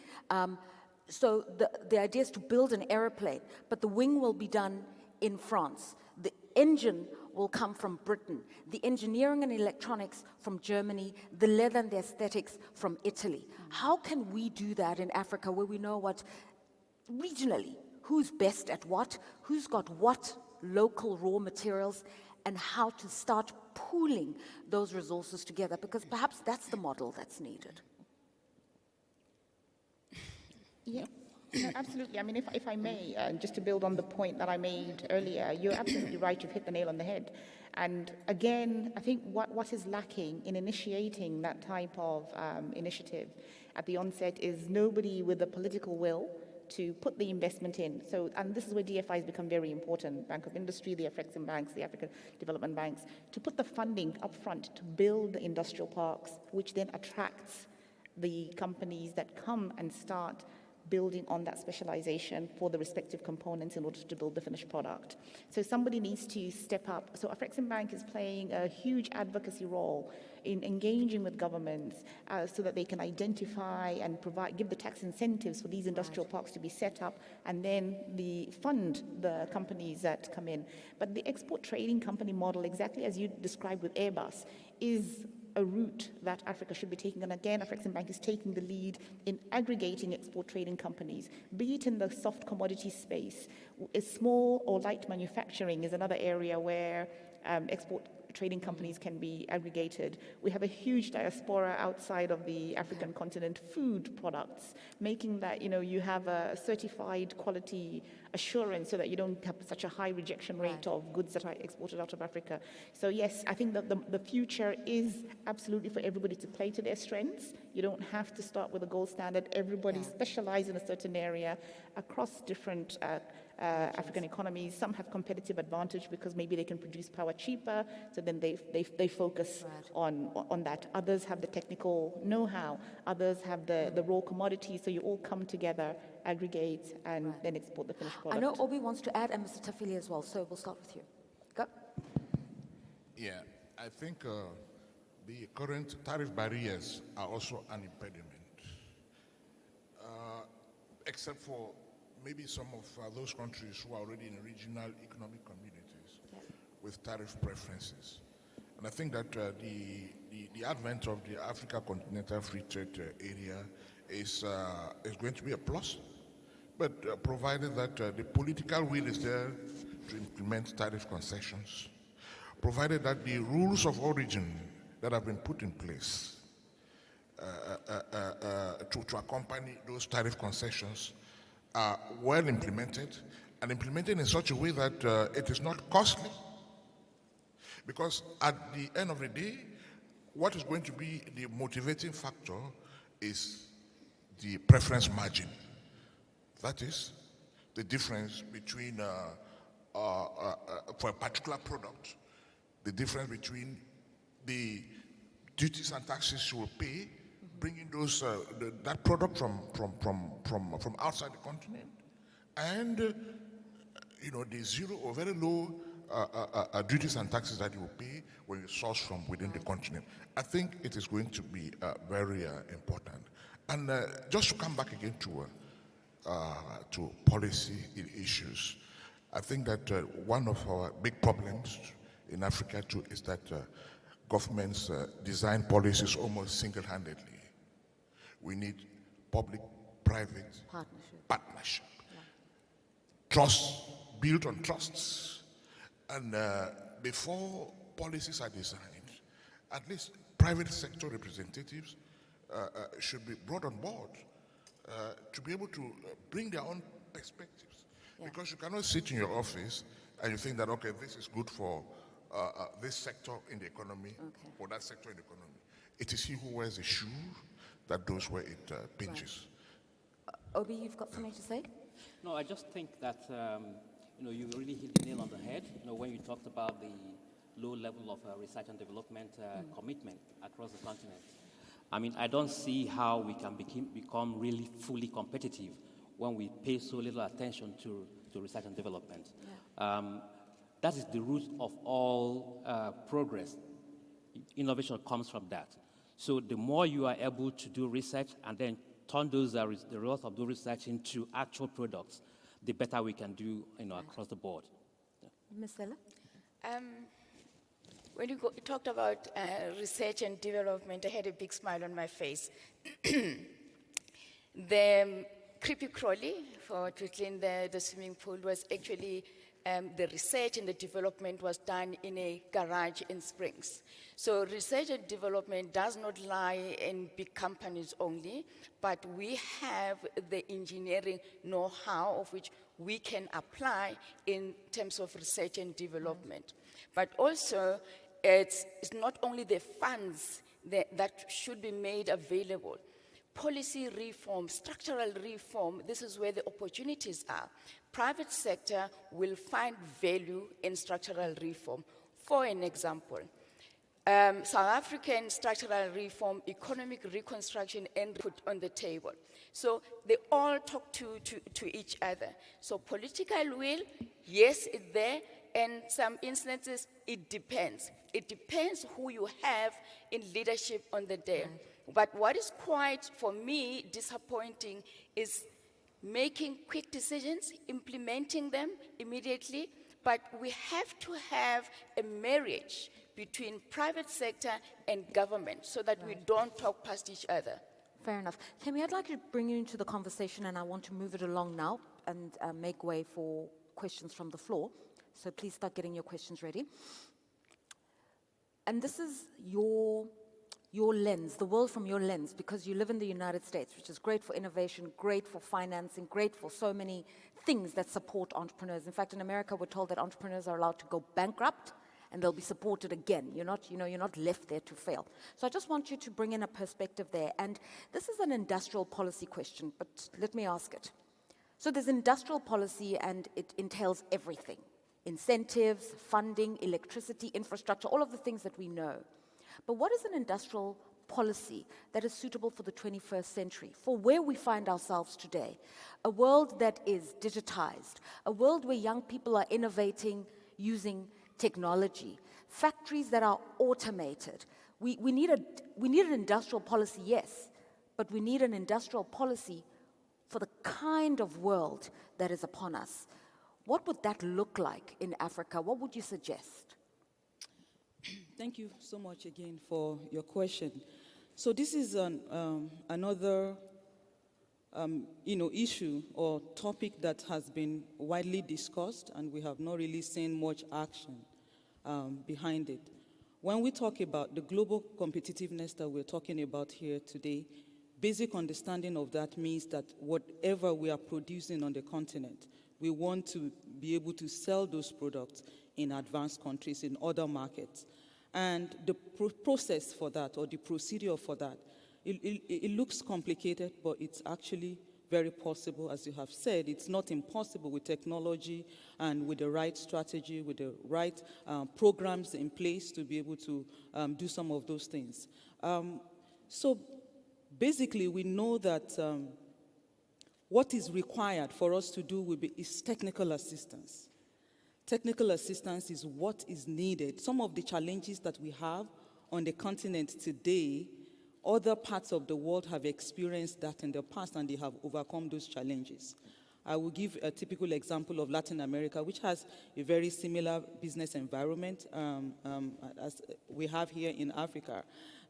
So the idea is to build an airplane, but the wing will be done in France. The engine will come from Britain, the engineering and electronics from Germany, the leather and the aesthetics from Italy. How can we do that in Africa where we know what, regionally, who's best at what, who's got what local raw materials, and how to start pooling those resources together? Because perhaps that's the model that's needed. No, absolutely. I mean, if I may, just to build on the point that I made earlier, you're absolutely right. You've hit the nail on the head. And again, I think what is lacking in initiating that type of initiative at the onset is nobody with the political will to put the investment in. So, and this is where DFIs become very important. Bank of Industry, the African banks, the African development banks, to put the funding up front to build the industrial parks, which then attracts the companies that come and start building on that specialization for the respective components in order to build the finished product. So somebody needs to step up. So Afrexim Bank is playing a huge advocacy role in engaging with governments so that they can identify and give the tax incentives for these industrial parks to be set up and then fund the companies that come in. But the export trading company model, exactly as you described with Airbus, is a route that Africa should be taking. And again, Afrexim Bank is taking the lead in aggregating export trading companies, be it in the soft commodity space. Small or light manufacturing is another area where export trading companies can be aggregated. We have a huge diaspora outside of the African continent, food products, making that, you have a certified quality assurance so that you don't have such a high rejection rate of goods that are exported out of Africa. So yes, I think that the future is absolutely for everybody to play to their strengths. You don't have to start with a gold standard. Everybody specializes in a certain area across different African economies. Some have competitive advantage because maybe they can produce power cheaper, so then they focus on that. Others have the technical know-how. Others have the raw commodities, so you all come together, aggregate, and then export the finished product. I know Obi wants to add, and Mr. Tafili as well, so we'll start with you. Go. Yeah, I think the current tariff barriers are also an impediment, except for maybe some of those countries who are already in regional economic communities with tariff preferences. And I think that the advent of the Africa Continental Free Trade Area is going to be a plus, but provided that the political will is there to implement tariff concessions, provided that the rules of origin that have been put in place to accompany those tariff concessions are well implemented and implemented in such a way that it is not costly. Because at the end of the day, what is going to be the motivating factor is the preference margin. That is the difference between, for a particular product, the difference between the duties and taxes you will pay bringing those that product from outside the continent, and the zero or very low duties and taxes that you will pay when you source from within the continent. I think it is going to be very important. And just to come back again to policy issues, I think that one of our big problems in Africa too is that governments design policies almost single-handedly. We need public-private partnership. Trust, built on trusts. And before policies are designed, at least private sector representatives should be brought on board to be able to bring their own perspectives. Because you cannot sit in your office and you think that, okay, this is good for this sector in the economy, or that sector in the economy. It is he who wears the shoe that knows where it pinches. Obi, you've got something to say? No, I just think that you really hit the nail on the head. When you talked about the low level of research and development commitment across the continent. I mean, I don't see how we can become really fully competitive when we pay so little attention to research and development. That is the root of all progress. Innovation comes from that. So the more you are able to do research and then turn the results of the research into actual products, the better we can do across the board. Ms. Sela? When you talked about research and development, I had a big smile on my face. The creepy crawly to clean the swimming pool was actually the research and the development was done in a garage in Springs. So research and development does not lie in big companies only, but we have the engineering know-how of which we can apply in terms of research and development. But also, it's not only the funds that should be made available. Policy reform, structural reform, this is where the opportunities are. Private sector will find value in structural reform. For an example, South African structural reform, economic reconstruction, and put on the table. So they all talk to each other. So political will, yes, it's there, and some instances, it depends. It depends who you have in leadership on the day. Right. But what is quite, for me, disappointing is making quick decisions, implementing them immediately, but we have to have a marriage between private sector and government so that we don't talk past each other. Fair enough. Kemi, I'd like to bring you into the conversation, and I want to move it along now and make way for questions from the floor. So please start getting your questions ready. And this is your lens, the world from your lens, because you live in the United States, which is great for innovation, great for financing, great for so many things that support entrepreneurs. In fact, in America, we're told that entrepreneurs are allowed to go bankrupt and they'll be supported again. You're not left there to fail. So I just want you to bring in a perspective there. And this is an industrial policy question, but let me ask it. So there's industrial policy, and it entails everything: incentives, funding, electricity, infrastructure, all of the things that we know. But what is an industrial policy that is suitable for the 21st century, for where we find ourselves today? A world that is digitized, a world where young people are innovating using technology, factories that are automated. We need an industrial policy, yes, but we need an industrial policy for the kind of world that is upon us. What would that look like in Africa? What would you suggest? Thank you so much again for your question. So this is another issue or topic that has been widely discussed, and we have not really seen much action behind it. When we talk about the global competitiveness that we're talking about here today, basic understanding of that means that whatever we are producing on the continent, we want to be able to sell those products in advanced countries, in other markets. And the process for that, or the procedure for that, it looks complicated, but it's actually very possible. As you have said, it's not impossible with technology and with the right strategy, with the right programs in place to be able to do some of those things. So basically, we know that what is required for us to do is technical assistance. Technical assistance is what is needed. Some of the challenges that we have on the continent today, other parts of the world have experienced that in the past, and they have overcome those challenges. I will give a typical example of Latin America, which has a very similar business environment as we have here in Africa.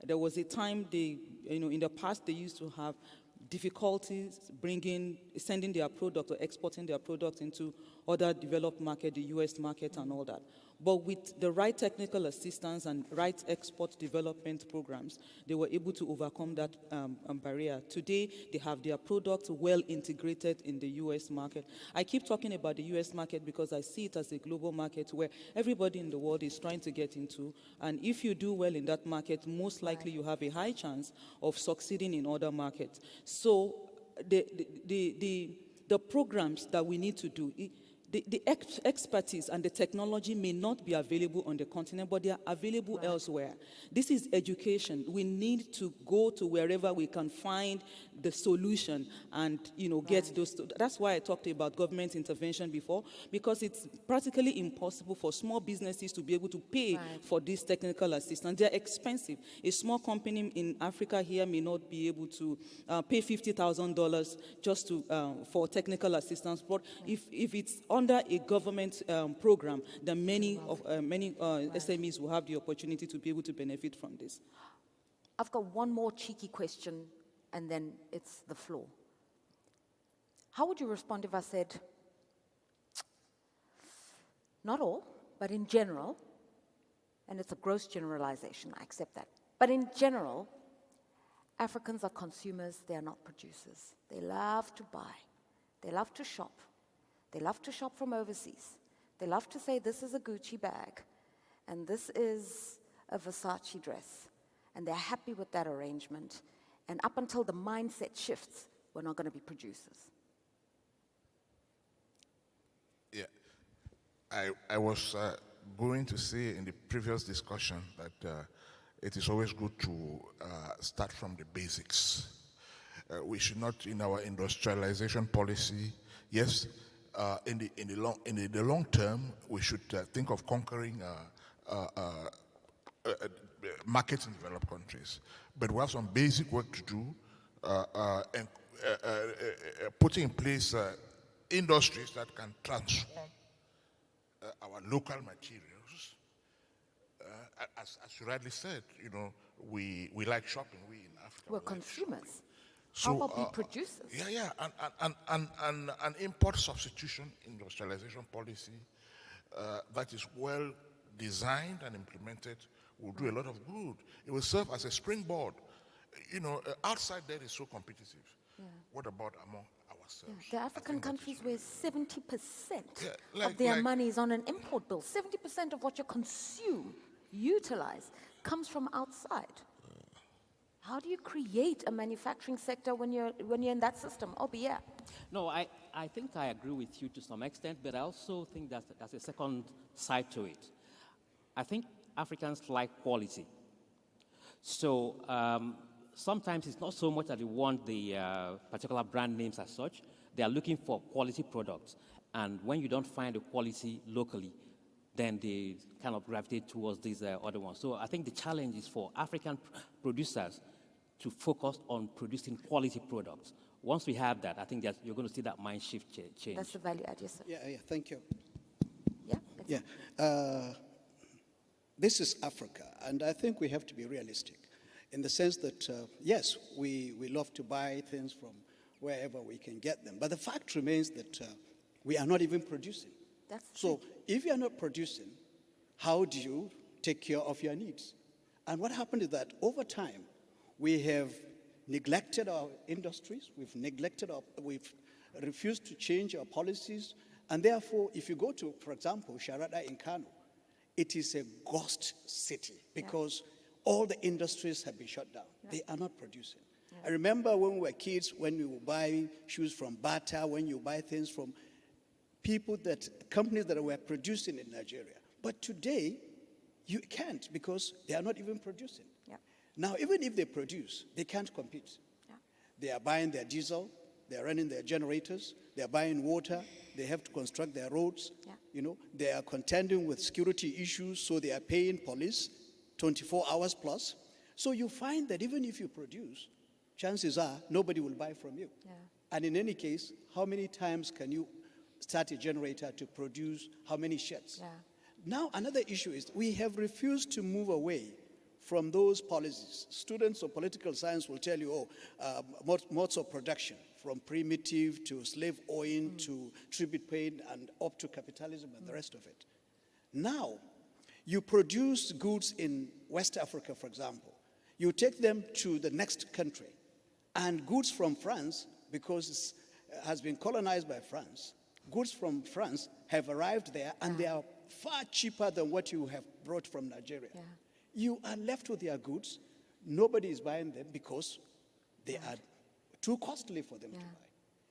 There was a time in the past they used to have difficulties sending their product or exporting their product into other developed market, the US market and all that. But with the right technical assistance and right export development programs, they were able to overcome that barrier. Today, they have their products well integrated in the US market. I keep talking about the US market because I see it as a global market where everybody in the world is trying to get into. And if you do well in that market, most likely you have a high chance of succeeding in other markets. So the programs that we need to do, the expertise and the technology may not be available on the continent, but they are available elsewhere. This is education. We need to go to wherever we can find the solution and, get those. That's why I talked about government intervention before, because it's practically impossible for small businesses to be able to pay for this technical assistance. They're expensive. A small company in Africa here may not be able to pay $50,000 just for technical assistance. But if it's under a government program, then many SMEs will have the opportunity to be able to benefit from this. I've got one more cheeky question, and then it's the floor. How would you respond if I said, not all, but in general, and it's a gross generalization, I accept that, but in general, Africans are consumers, they are not producers. They love to buy, they love to shop, they love to shop from overseas. They love to say, this is a Gucci bag, and this is a Versace dress, and they're happy with that arrangement. And up until the mindset shifts, we're not going to be producers. Yeah, I was going to say in the previous discussion that it is always good to start from the basics. We should not, in our industrialization policy, yes, in the long term, we should think of conquering markets in developed countries. But we have some basic work to do and putting in place industries that can transform our local materials. As you rightly said, you know, we like shopping. We in Africa, we're consumers. So, how about we producers? Yeah, and import substitution industrialization policy that is well designed and implemented will do a lot of good. It will serve as a springboard. You know, outside there is so competitive. Yeah. What about among ourselves? Yeah. The African countries where 70% of their money is on an import bill. 70% of what you consume, utilize, comes from outside. How do you create a manufacturing sector when you're in that system? Yeah. No, I think I agree with you to some extent, but I also think that there's a second side to it. I think Africans like quality. So sometimes it's not so much that they want the particular brand names as such. They are looking for quality products. And when you don't find the quality locally, then they kind of gravitate towards these other ones. So I think the challenge is for African producers to focus on producing quality products. Once we have that, I think that you're going to see that mind shift change. That's the value add, yes, sir. Yeah, thank you. Yeah? This is Africa, and I think we have to be realistic in the sense that, yes, we love to buy things from wherever we can get them, but the fact remains that we are not even producing. So if you are not producing, how do you take care of your needs? And what happened is that over time, we have neglected our industries, we've refused to change our policies, and therefore, if you go to, for example, Sharada in Kano, it is a ghost city because all the industries have been shut down. They are not producing. I remember when we were kids, when we would buy shoes from Bata, when you buy things from companies that were producing in Nigeria. But today, you can't because they are not even producing. Now, even if they produce, they can't compete. They are buying their diesel, they are running their generators, they are buying water, they have to construct their roads. You know, they are contending with security issues, so they are paying police 24 hours plus. So you find that even if you produce, chances are nobody will buy from you. And in any case, how many times can you start a generator to produce how many sheds? Now, another issue is we have refused to move away from those policies. Students of political science will tell you, modes of production, from primitive to slave owning to tribute paid and up to capitalism and the rest of it. Now, you produce goods in West Africa, for example. You take them to the next country, and goods from France, because it has been colonized by France, goods from France have arrived there, and they are far cheaper than what you have brought from Nigeria. You are left with your goods. Nobody is buying them because they are too costly for them to buy.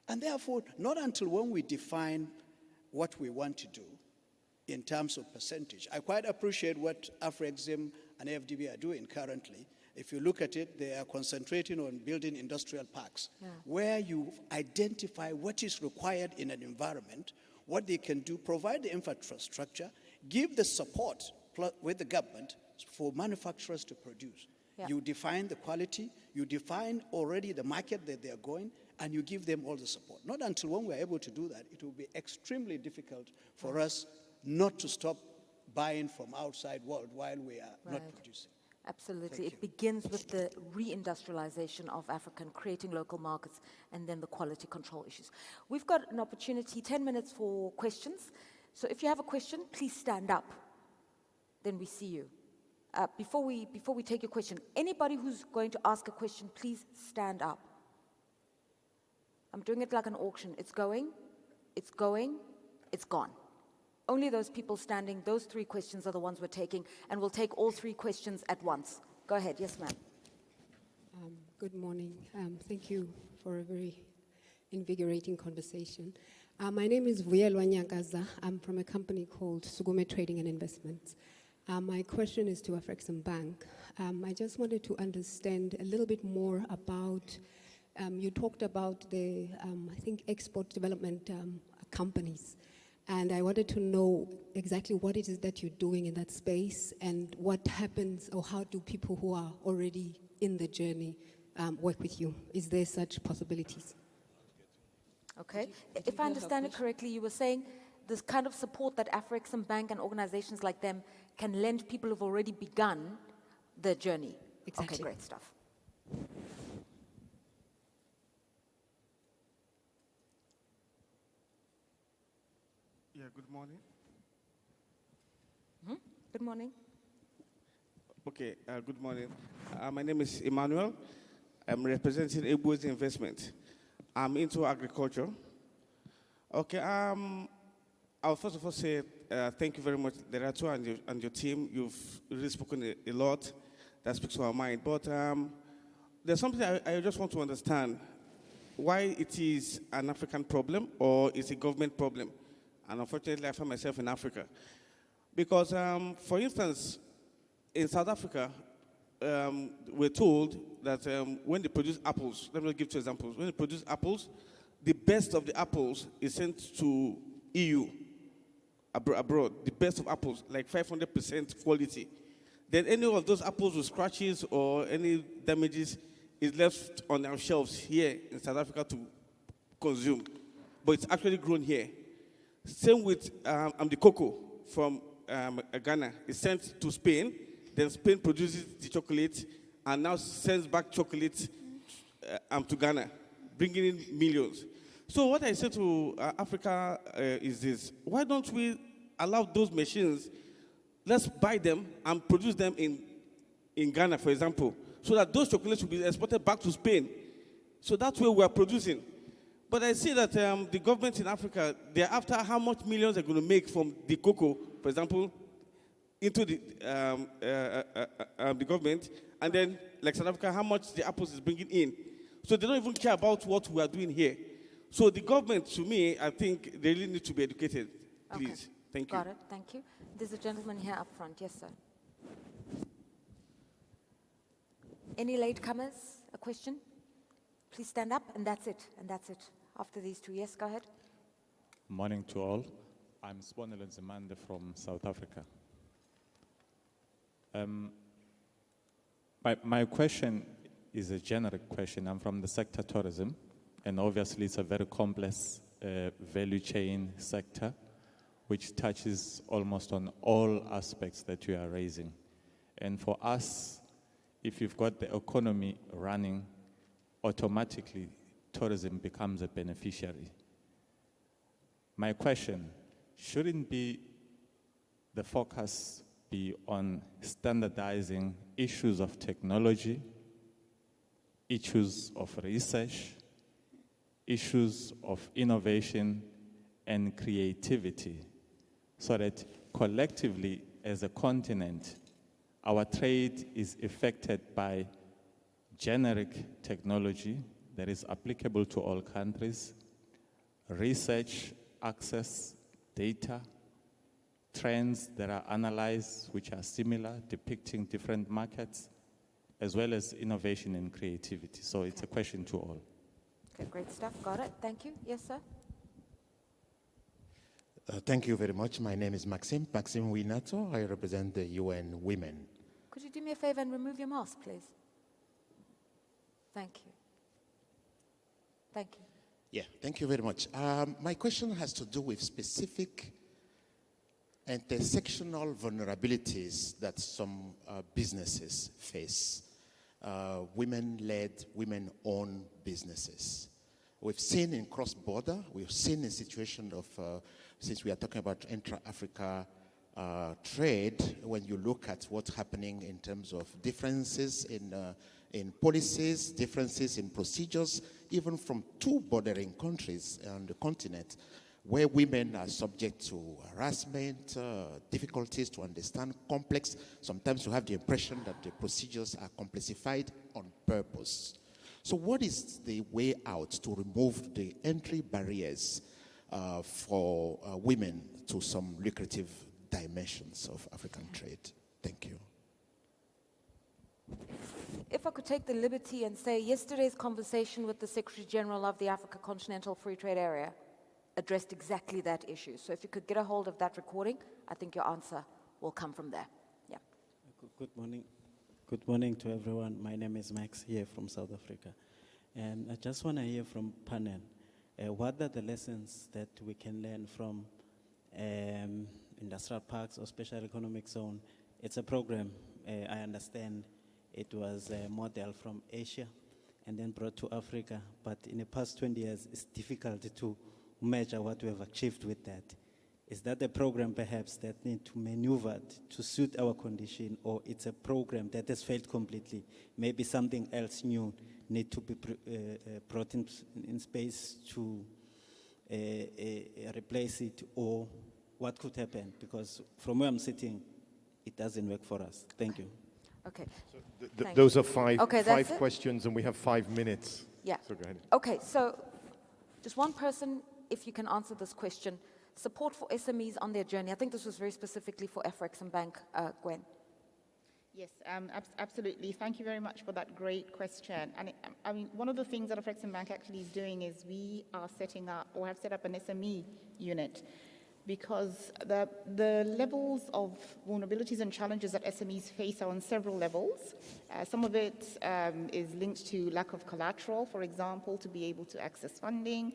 And therefore, not until when we define what we want to do in terms of percentage. I quite appreciate what AfroExim and AFDB are doing currently. If you look at it, they are concentrating on building industrial parks where you identify what is required in an environment, what they can do, provide the infrastructure, give the support with the government for manufacturers to produce. You define the quality, you define already the market that they are going, and you give them all the support. Not until when we're able to do that, it will be extremely difficult for us not to stop buying from outside world while we are not producing. Absolutely. It begins with the reindustrialization of Africa, creating local markets, and then the quality control issues. We've got an opportunity, 10 minutes for questions. So if you have a question, please stand up. Then we see you. Before we take your question, anybody who's going to ask a question, please stand up. I'm doing it like an auction. It's going, it's gone. Only those people standing, those 3 questions are the ones we're taking, and we'll take all 3 questions at once. Go ahead, yes, ma'am. Good morning. Thank you for a very invigorating conversation. My name is Vuyelwa Nyagaza. I'm from a company called Sugume Trading and Investments. My question is to Afrexim Bank. I just wanted to understand a little bit more about, you talked about the, I think, export development companies. And I wanted to know exactly what it is that you're doing in that space and what happens, or how do people who are already in the journey work with you? Is there such possibilities? Okay. If I understand it correctly, you were saying this kind of support that Afrexim Bank and organizations like them can lend people who've already begun the journey. Exactly. Okay, great stuff. Yeah, good morning. Good morning. Okay, good morning. My name is Emmanuel. I'm representing Ebu's Investment. I'm into agriculture. Okay, I'll first of all say thank you very much, Lerato and your team. You've really spoken a lot that speaks to our mind. But there's something I just want to understand. Why it is an African problem or it's a government problem? And unfortunately, I find myself in Africa. Because, for instance, in South Africa, we're told that when they produce apples, let me give 2 examples. When they produce apples, the best of the apples is sent to EU, abroad. The best of apples, like 500% quality. Then any of those apples with scratches or any damages is left on our shelves here in South Africa to consume. But it's actually grown here. Same with the cocoa from Ghana. It's sent to Spain. Then Spain produces the chocolate and now sends back chocolate to Ghana, bringing in millions. So what I say to Africa is this. Why don't we allow those machines, let's buy them and produce them in Ghana, for example, so that those chocolates will be exported back to Spain. So that's where we are producing. But I see that the government in Africa, they're after how much millions they're going to make from the cocoa, for example, into the government, and then, like South Africa, how much the apples is bringing in. So they don't even care about what we are doing here. So the government, to me, I think they really need to be educated. Please. Okay. Thank you. Got it. Thank you. There's a gentleman here up front. Yes, sir. Any latecomers? A question? Please stand up, and that's it. And that's it. After these 2, yes, go ahead. Morning to all. I'm Sibonelo Nzimande from South Africa. My question is a generic question. I'm from the sector tourism, and obviously it's a very complex value chain sector, which touches almost on all aspects that you are raising. And for us, if you've got the economy running, automatically tourism becomes a beneficiary. My question, shouldn't be the focus be on standardizing issues of technology, issues of research, issues of innovation and creativity, so that collectively as a continent, our trade is affected by generic technology that is applicable to all countries, research, access, data, trends that are analyzed which are similar, depicting different markets, as well as innovation and creativity. So it's a question to all. Okay, great stuff. Got it. Thank you. Yes, sir. Thank you very much. My name is Maxime Winato. I represent the UN Women. Could you do me a favor and remove your mask, please? Thank you. Thank you. Yeah, thank you very much. My question has to do with specific intersectional vulnerabilities that some businesses face. Women-led, women-owned businesses. We've seen in cross-border, we've seen in situations of since we are talking about intra-Africa trade, when you look at what's happening in terms of differences in policies, differences in procedures, even from two bordering countries on the continent, where women are subject to harassment, difficulties to understand, complex. Sometimes you have the impression that the procedures are complexified on purpose. So what is the way out to remove the entry barriers for women to some lucrative dimensions of African trade? Thank you. If I could take the liberty and say yesterday's conversation with the Secretary General of the Africa Continental Free Trade Area addressed exactly that issue. So if you could get a hold of that recording, I think your answer will come from there. Yeah. Good morning. Good morning to everyone. My name is Max here from South Africa. And I just want to hear from panel, what are the lessons that we can learn from industrial parks or special economic zone? It's a program, I understand it was a model from Asia and then brought to Africa. But in the past 20 years, it's difficult to measure what we have achieved with that. Is that a program perhaps that need to maneuver to suit our condition, or it's a program that has failed completely? Maybe something else new need to be brought in space to replace it, or what could happen? Because from where I'm sitting, it doesn't work for us. Thank you. Okay. So those are five questions, and we have 5 minutes. Yeah. So go ahead. Okay, so just one person, if you can answer this question. Support for SMEs on their journey. I think this was very specifically for Afrexim Bank, Gwen. Yes, absolutely. Thank you very much for that great question. And I mean, one of the things that Afrexim Bank actually is doing is we are setting up, or have set up, an SME unit, because the levels of vulnerabilities and challenges that SMEs face are on several levels. Some of it is linked to lack of collateral, for example, to be able to access funding.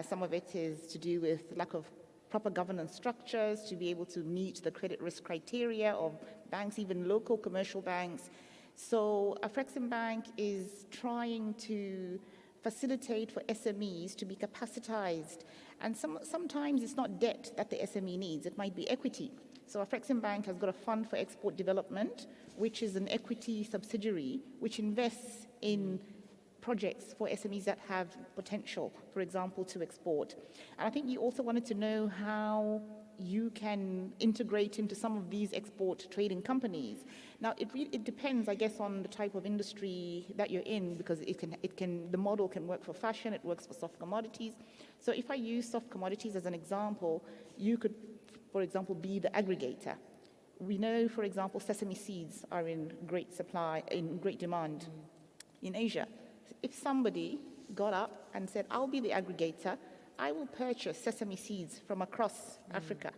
Some of it is to do with lack of proper governance structures to be able to meet the credit risk criteria of banks, even local commercial banks. So Afrexim Bank is trying to facilitate for SMEs to be capacitized. And sometimes it's not debt that the SME needs, it might be equity. So Afrexim Bank has got a fund for export development, which is an equity subsidiary, which invests in projects for SMEs that have potential, for example, to export. And I think you also wanted to know how you can integrate into some of these export trading companies. Now, it depends, I guess, on the type of industry that you're in, because the model can work for fashion, it works for soft commodities. So if I use soft commodities as an example, you could, for example, be the aggregator. We know, for example, sesame seeds are in great demand in Asia. If somebody got up and said, I'll be the aggregator, I will purchase sesame seeds from across Africa,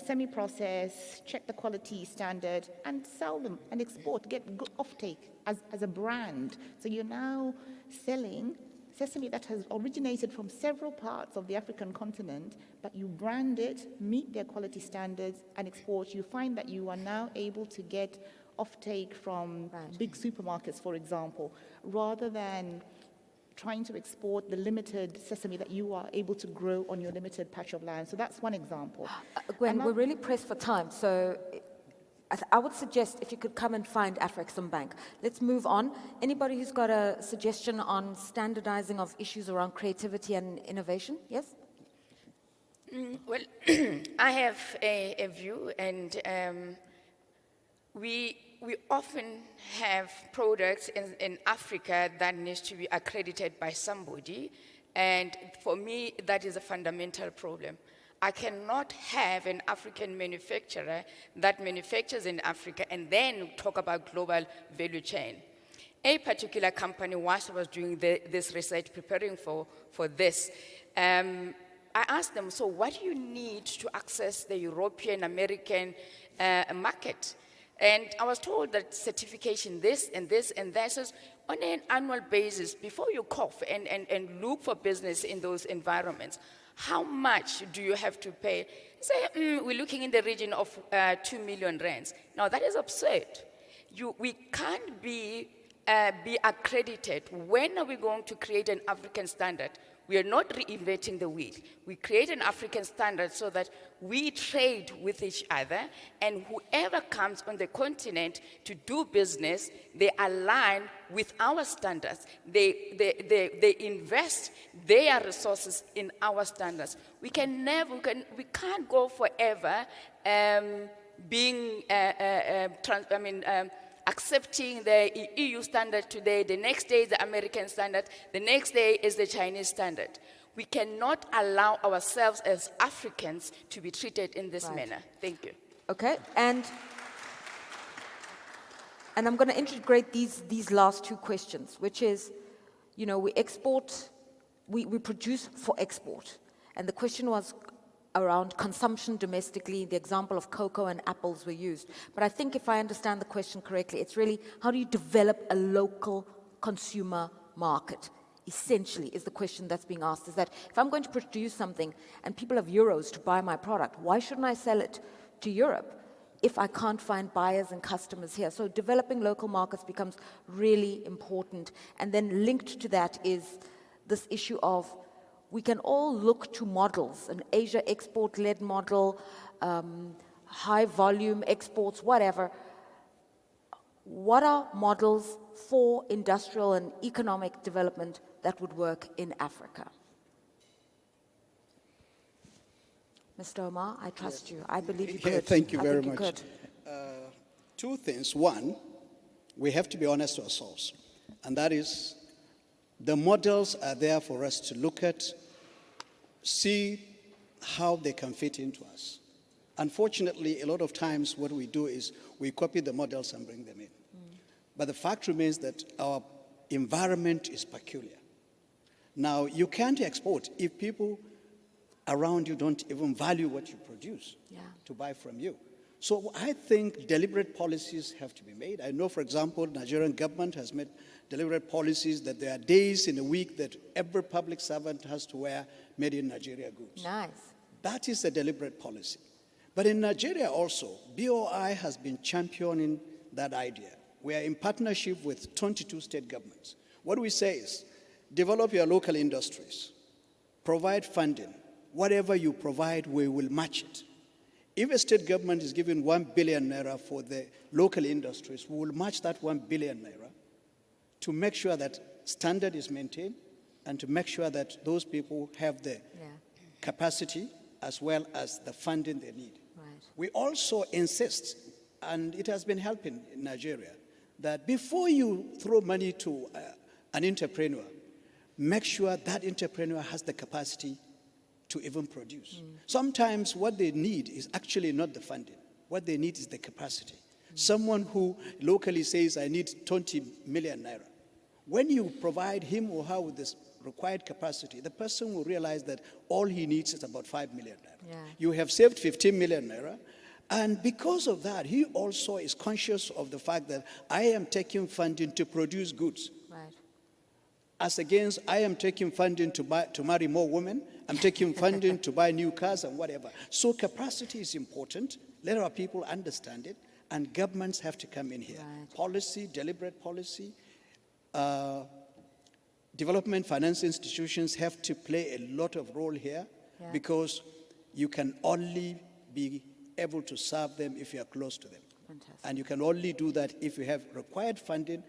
semi-process, check the quality standard, and sell them and export, get good offtake as a brand. So you're now selling sesame that has originated from several parts of the African continent, but you brand it, meet their quality standards, and export. You find that you are now able to get offtake from big supermarkets, for example, rather than trying to export the limited sesame that you are able to grow on your limited patch of land. So that's one example. Gwen, we're really pressed for time, so I would suggest if you could come and find Afrexim Bank. Let's move on. Anybody who's got a suggestion on standardizing of issues around creativity and innovation? Yes? Well, I have a view, and we often have products in Africa that needs to be accredited by somebody, and for me, that is a fundamental problem. I cannot have an African manufacturer that manufactures in Africa and then talk about global value chain. A particular company, whilst I was doing this research, preparing for this, I asked them, so what do you need to access the European, American market? And I was told that certification, this and this and that. So on an annual basis, before you cough and look for business in those environments, how much do you have to pay? Say, we're looking in the region of 2 million rands. Now, that is absurd. We can't be accredited. When are we going to create an African standard? We are not reinventing the wheel. We create an African standard so that we trade with each other, and whoever comes on the continent to do business, they align with our standards. They invest their resources in our standards. We can't go forever accepting the EU standard today, the next day is the American standard, the next day is the Chinese standard. We cannot allow ourselves as Africans to be treated in this manner. Thank you. Okay, and I'm going to integrate these last two questions, which is, you know, we export, we produce for export. And the question was around consumption domestically. The example of cocoa and apples were used. But I think if I understand the question correctly, it's really how do you develop a local consumer market? Essentially, is the question that's being asked, is that if I'm going to produce something and people have euros to buy my product, why shouldn't I sell it to Europe if I can't find buyers and customers here? So developing local markets becomes really important. And then linked to that is this issue of we can all look to models, an Asia export-led model, high volume exports, whatever. What are models for industrial and economic development that would work in Africa? Mr. Omar, I trust you. I believe you could. Thank you I very think much. Two things. One, we have to be honest to ourselves, and that is the models are there for us to look at, see how they can fit into us. Unfortunately, a lot of times what we do is we copy the models and bring them in. But the fact remains that our environment is peculiar. Now, you can't export if people around you don't even value what you produce to buy from you. So I think deliberate policies have to be made. I know, for example, the Nigerian government has made deliberate policies that there are days in a week that every public servant has to wear made in Nigeria goods. Nice. That is a deliberate policy. But in Nigeria also, BOI has been championing that idea. We are in partnership with 22 state governments. What we say is, develop your local industries, provide funding. Whatever you provide, we will match it. If a state government is giving 1 billion naira for the local industries, we will match that 1 billion naira to make sure that standard is maintained and to make sure that those people have the capacity as well as the funding they need. Right. We also insist, and it has been helping in Nigeria, that before you throw money to an entrepreneur, make sure that entrepreneur has the capacity to even produce. Sometimes what they need is actually not the funding. What they need is the capacity. Someone who locally says, I need 20 million naira. When you provide him or her with this required capacity, the person will realize that all he needs is about 5 million naira. You have saved 15 million naira. And because of that, he also is conscious of the fact that I am taking funding to produce goods. Right. As against, I am taking funding to marry more women. I'm taking funding to buy new cars and whatever. So capacity is important. Let our people understand it. And governments have to come in here. Right. Policy, deliberate policy. Development finance institutions have to play a lot of role here because you can only be able to serve them if you are close to them. Fantastic. And you can only do that if you have required funding,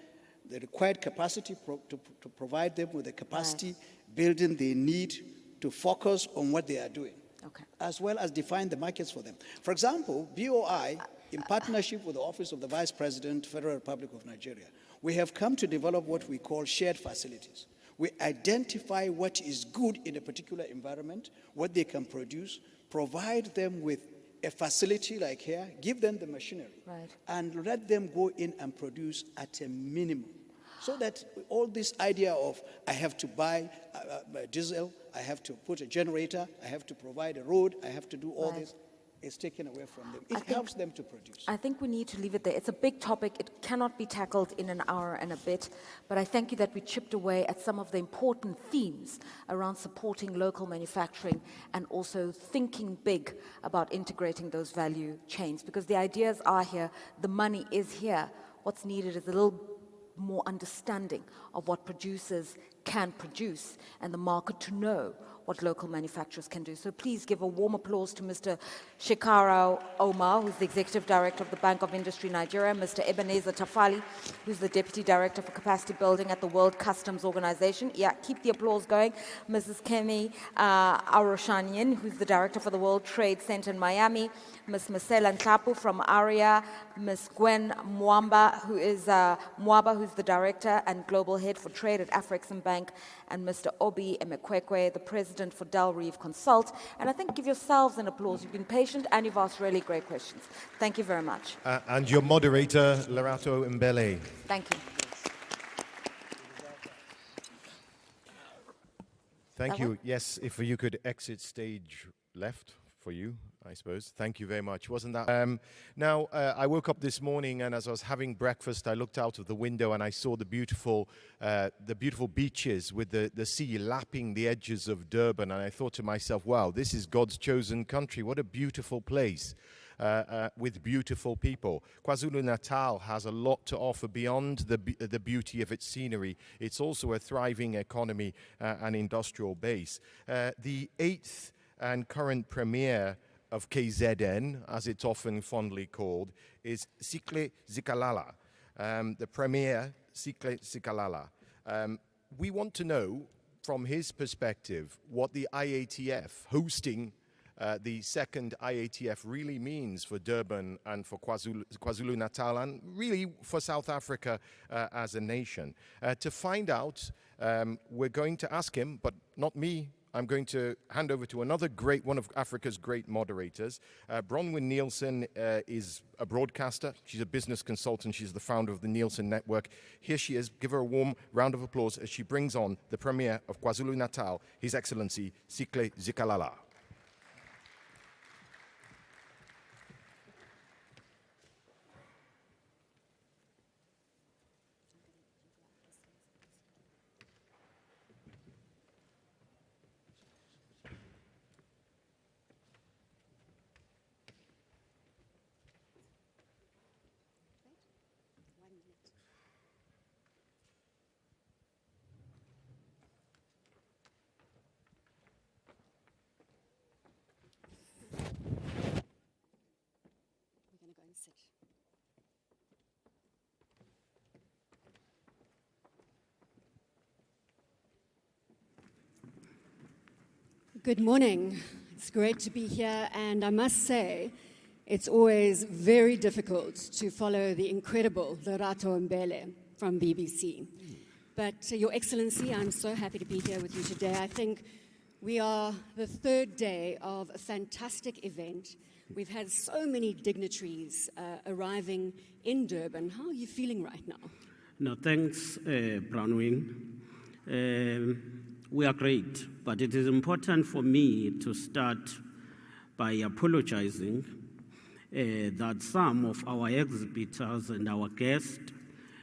the required capacity to provide them with the capacity building they need to focus on what they are doing, as well as define the markets for them. For example, BOI, in partnership with the Office of the Vice President, Federal Republic of Nigeria, we have come to develop what we call shared facilities. We identify what is good in a particular environment, what they can produce, provide them with a facility like here, give them the machinery, and let them go in and produce at a minimum. So that all this idea of I have to buy diesel, I have to put a generator, I have to provide a road, I have to do all this, is taken away from them. It helps them to produce. I think we need to leave it there. It's a big topic. It cannot be tackled in an hour and a bit. But I thank you that we chipped away at some of the important themes around supporting local manufacturing and also thinking big about integrating those value chains. Because the ideas are here, the money is here. What's needed is a little more understanding of what producers can produce and the market to know what local manufacturers can do. So please give a warm applause to Mr. Shekarau Omar, who's the Executive Director of the Bank of Industry Nigeria, Mr. Ebenezer Tafali, who's the Deputy Director for Capacity Building at the World Customs Organization. Yeah, keep the applause going. Mrs. Kemi Aroshanian, who's the Director for the World Trade Center in Miami, Ms. Masela Nhlapu from ARIA, Ms. Gwen Mwamba, who's the Director and Global Head for Trade at Afrexim Bank, and Mr. Obi Emekwekwe, the President for Del Reeve Consult. And I think give yourselves an applause. You've been patient and you've asked really great questions. Thank you very much. And your moderator, Lerato Mbele. Thank you. Thank you. Yes, if you could exit stage left for you, I suppose. Thank you very much. Wasn't that? Now, I woke up this morning, and as I was having breakfast, I looked out of the window and I saw the beautiful beaches with the sea lapping the edges of Durban, and I thought to myself, wow, this is God's chosen country. What a beautiful place. With beautiful people. KwaZulu-Natal has a lot to offer beyond the beauty of its scenery. It's also a thriving economy and industrial base. The 8th and current premier of KZN, as it's often fondly called, is Sikle Zikalala. The premier, Sikle Zikalala. We want to know, from his perspective, what the IATF hosting the second IATF really means for Durban and for KwaZulu-Natal and really for South Africa as a nation. To find out, we're going to ask him, but not me. I'm going to hand over to another one of Africa's great moderators. Bronwyn Nielsen is a broadcaster. She's a business consultant. She's the founder of the Nielsen Network. Here she is. Give her a warm round of applause as she brings on the Premier of KwaZulu-Natal, His Excellency Sikle Zikalala. Good morning. It's great to be here, and I must say, it's always very difficult to follow the incredible Lerato Mbele from BBC. But Your Excellency, I'm so happy to be here with you today. I think we are the third day of a fantastic event. We've had so many dignitaries arriving in Durban. How are you feeling right now? No, thanks, Bronwyn. We are great, but it is important for me to start by apologizing that some of our exhibitors and our guests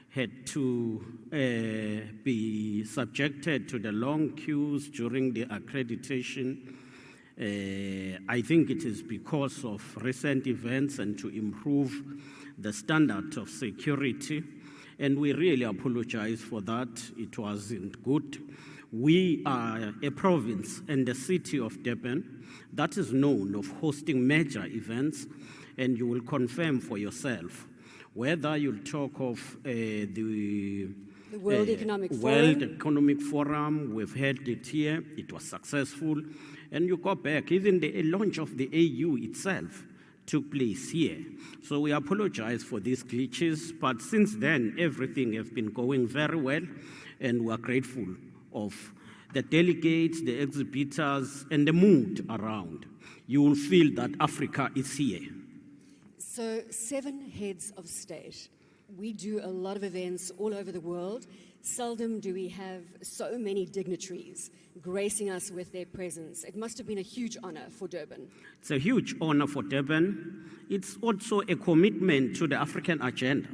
had to be subjected to the long queues during the accreditation. I think it is because of recent events and to improve the standard of security, and we really apologize for that. It wasn't good. We are a province and the city of Durban that is known of hosting major events, and you will confirm for yourself. Whether you talk of the World Economic Forum, we've held it here, it was successful, and you go back, even the launch of the AU itself took place here. So we apologize for these glitches, but since then, everything has been going very well, and we are grateful of the delegates, the exhibitors, and the mood around. You will feel that Africa is here. So 7 heads of state. We do a lot of events all over the world. Seldom do we have so many dignitaries gracing us with their presence. It must have been a huge honor for Durban. It's a huge honor for Durban. It's also a commitment to the African agenda.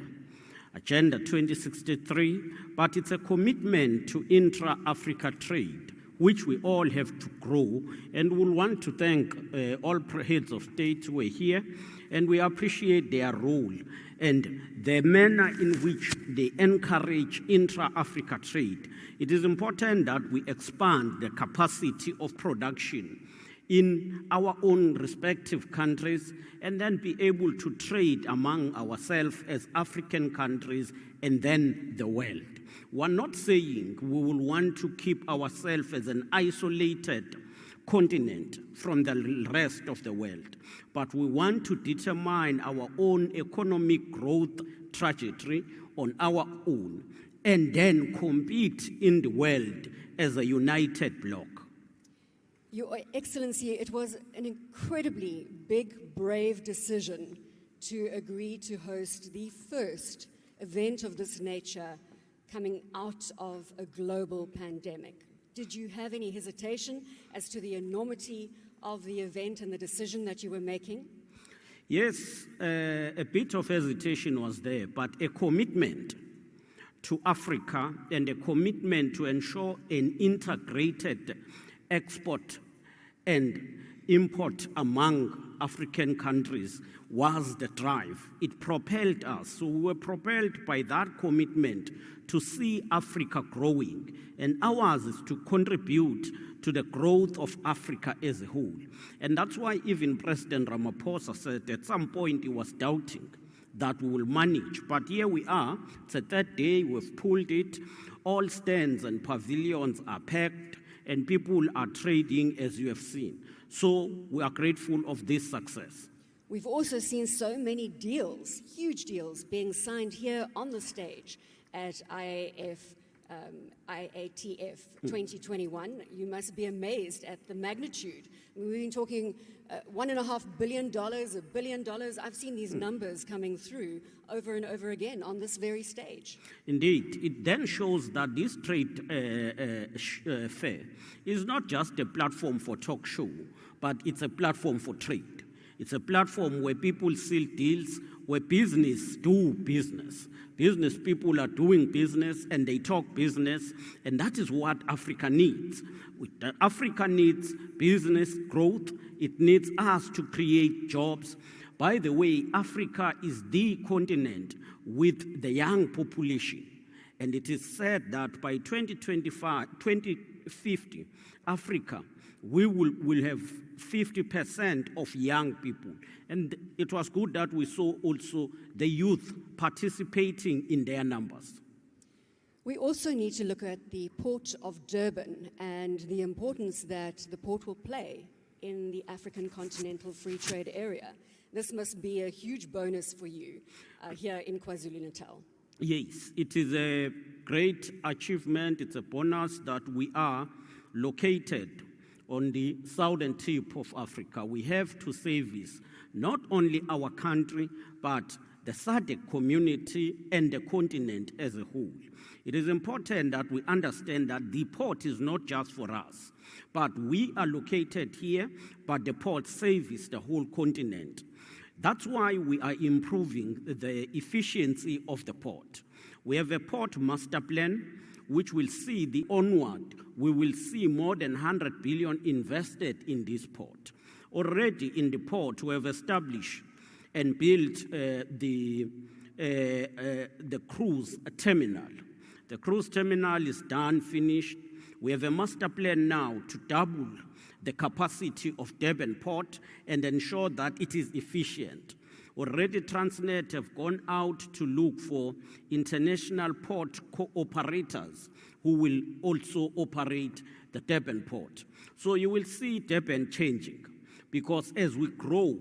Agenda 2063, but it's a commitment to intra-Africa trade, which we all have to grow. And we'll want to thank all heads of state who are here, and we appreciate their role and the manner in which they encourage intra-Africa trade. It is important that we expand the capacity of production in our own respective countries and then be able to trade among ourselves as African countries and then the world. We're not saying we will want to keep ourselves as an isolated continent from the rest of the world, but we want to determine our own economic growth trajectory on our own and then compete in the world as a united bloc. Your Excellency, it was an incredibly big, brave decision to agree to host the first event of this nature coming out of a global pandemic. Did you have any hesitation as to the enormity of the event and the decision that you were making? Yes, a bit of hesitation was there, but a commitment to Africa and a commitment to ensure an integrated export and import among African countries was the drive. It propelled us. So we were propelled by that commitment to see Africa growing, and ours is to contribute to the growth of Africa as a whole. And that's why even President Ramaphosa said at some point he was doubting that we will manage. But here we are, it's the third day, we've pulled it. All stands and pavilions are packed, and people are trading as you have seen. So we are grateful of this success. We've also seen so many deals, huge deals, being signed here on the stage at IATF 2021. You must be amazed at the magnitude. We've been talking $1.5 billion, $1 billion. I've seen these numbers coming through over and over again on this very stage. Indeed, it then shows that this trade fair is not just a platform for talk show, but it's a platform for trade. It's a platform where people seal deals, where business do business. Business people are doing business and they talk business, and that is what Africa needs. Africa needs business growth. It needs us to create jobs. By the way, Africa is the continent with the young population, and it is said that by 2050, Africa we will have 50% of young people. And it was good that we saw also the youth participating in their numbers. We also need to look at the Port of Durban and the importance that the port will play in the African Continental Free Trade Area. This must be a huge bonus for you here in KwaZulu-Natal. Yes, it is a great achievement. It's a bonus that we are located on the southern tip of Africa. We have to service not only our country, but the SADC community and the continent as a whole. It is important that we understand that the port is not just for us, but we are located here, but the port services the whole continent. That's why we are improving the efficiency of the port. We have a port master plan which will see the onward. We will see more than 100 billion invested in this port. Already in the port, we have established and built the cruise terminal. The cruise terminal is done, finished. We have a master plan now to double the capacity of Durban Port and ensure that it is efficient. Already Transnet have gone out to look for international port cooperators who will also operate the Durban port. So you will see Durban changing, because as we grow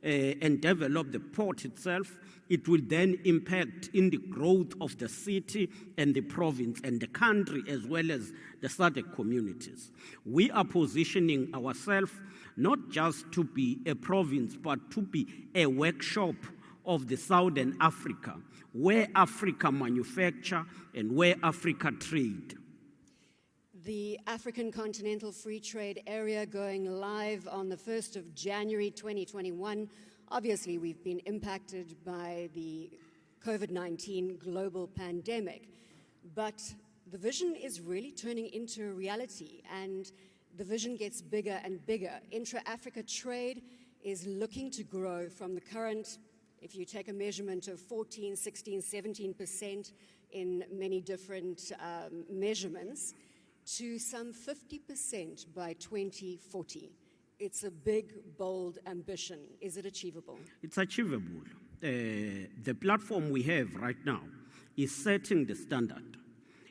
and develop the port itself, it will then impact in the growth of the city and the province and the country, as well as the SADC communities. We are positioning ourselves not just to be a province, but to be a workshop of the Southern Africa, where Africa manufacture and where Africa trade. The African Continental Free Trade Area going live on the 1st of January 2021. Obviously, we've been impacted by the COVID-19 global pandemic, but the vision is really turning into reality, and the vision gets bigger and bigger. Intra-Africa trade is looking to grow from the current, if you take a measurement of 14, 16, 17% in many different measurements, to some 50% by 2040. It's a big, bold ambition. Is it achievable? It's achievable. The platform we have right now is setting the standard.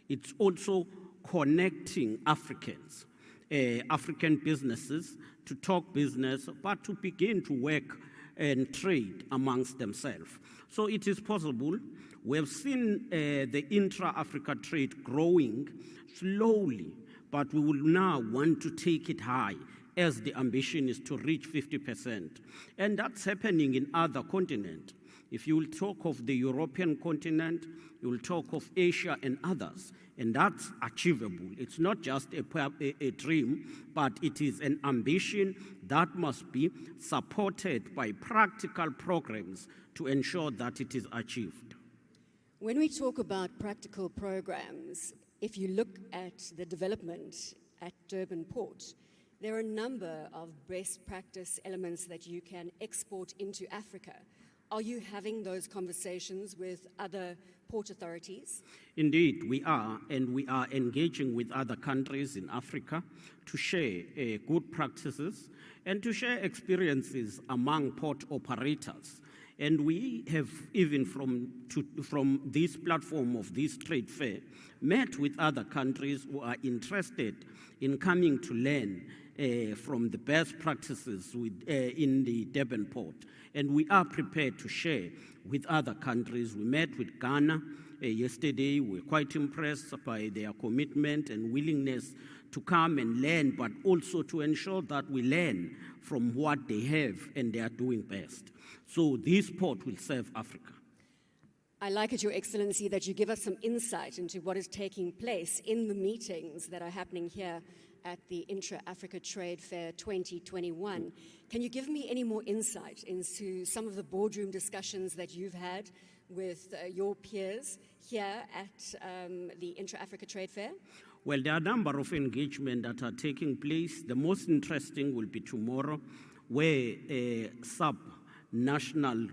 It's also connecting Africans, African businesses to talk business, but to begin to work and trade amongst themselves. So it is possible. We have seen the intra-Africa trade growing slowly, but we will now want to take it high, as the ambition is to reach 50%. And that's happening in other continents. If you will talk of the European continent, you will talk of Asia and others, and that's achievable. It's not just a dream, but it is an ambition that must be supported by practical programs to ensure that it is achieved. When we talk about practical programs, if you look at the development at Durban Port, there are a number of best practice elements that you can export into Africa. Are you having those conversations with other port authorities? Indeed, we are, and we are engaging with other countries in Africa to share good practices and to share experiences among port operators. And we have, even from this platform of this trade fair, met with other countries who are interested in coming to learn from the best practices in the Durban port. And we are prepared to share with other countries. We met with Ghana yesterday. We were quite impressed by their commitment and willingness to come and learn, but also to ensure that we learn from what they have and they are doing best. So this port will serve Africa. I like it, Your Excellency, that you give us some insight into what is taking place in the meetings that are happening here at the Intra-Africa Trade Fair 2021. Can you give me any more insight into some of the boardroom discussions that you've had with your peers here at the Intra-Africa Trade Fair? Well, there are a number of engagements that are taking place. The most interesting will be tomorrow, where sub-national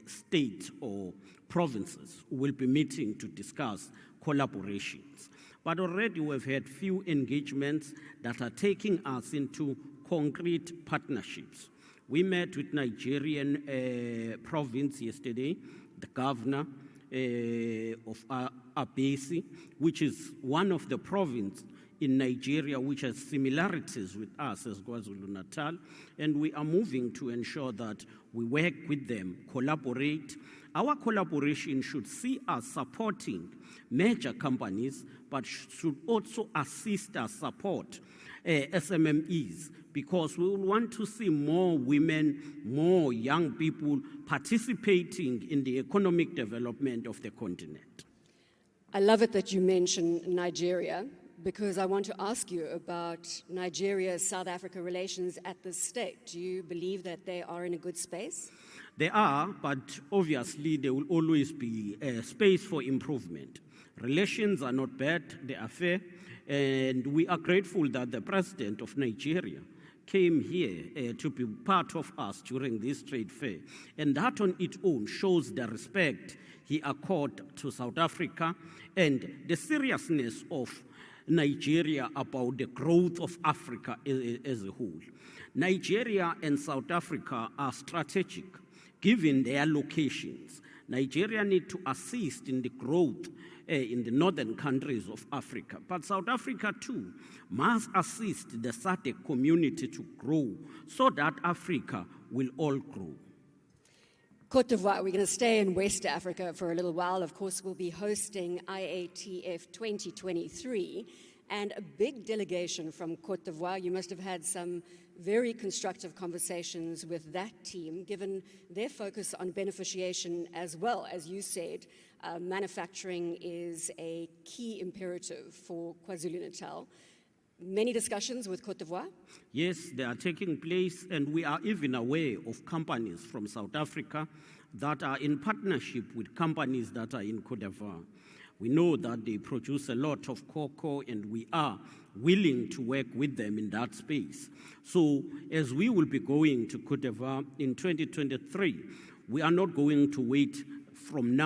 states or provinces will be meeting to discuss collaborations. But already we've had few engagements that are taking us into concrete partnerships. We met with Nigerian province yesterday, the governor of Abesi, which is one of the provinces in Nigeria which has similarities with us as KwaZulu-Natal, and we are moving to ensure that we work with them, collaborate. Our collaboration should see us supporting major companies, but should also assist us support SMMEs, because we will want to see more women, more young people participating in the economic development of the continent. I love it that you mention Nigeria, because I want to ask you about Nigeria-South Africa relations at this stage. Do you believe that they are in a good space? They are, but obviously there will always be space for improvement. Relations are not bad, they are fair, and we are grateful that the president of Nigeria came here to be part of us during this trade fair. And that on its own shows the respect he accorded to South Africa and the seriousness of Nigeria about the growth of Africa as a whole. Nigeria and South Africa are strategic, given their locations. Nigeria needs to assist in the growth in the northern countries of Africa. But South Africa, too, must assist the SADC community to grow so that Africa will all grow. Côte d'Ivoire, we're going to stay in West Africa for a little while. Of course, we'll be hosting IATF 2023, and a big delegation from Côte d'Ivoire. You must have had some very constructive conversations with that team, given their focus on beneficiation as well. As you said, manufacturing is a key imperative for KwaZulu-Natal. Many discussions with Côte d'Ivoire? Yes, they are taking place, and we are even aware of companies from South Africa that are in partnership with companies that are in Côte d'Ivoire. We know that they produce a lot of cocoa, and we are willing to work with them in that space. So as we will be going to Cote d'Ivoire in 2023, we are not going to wait from now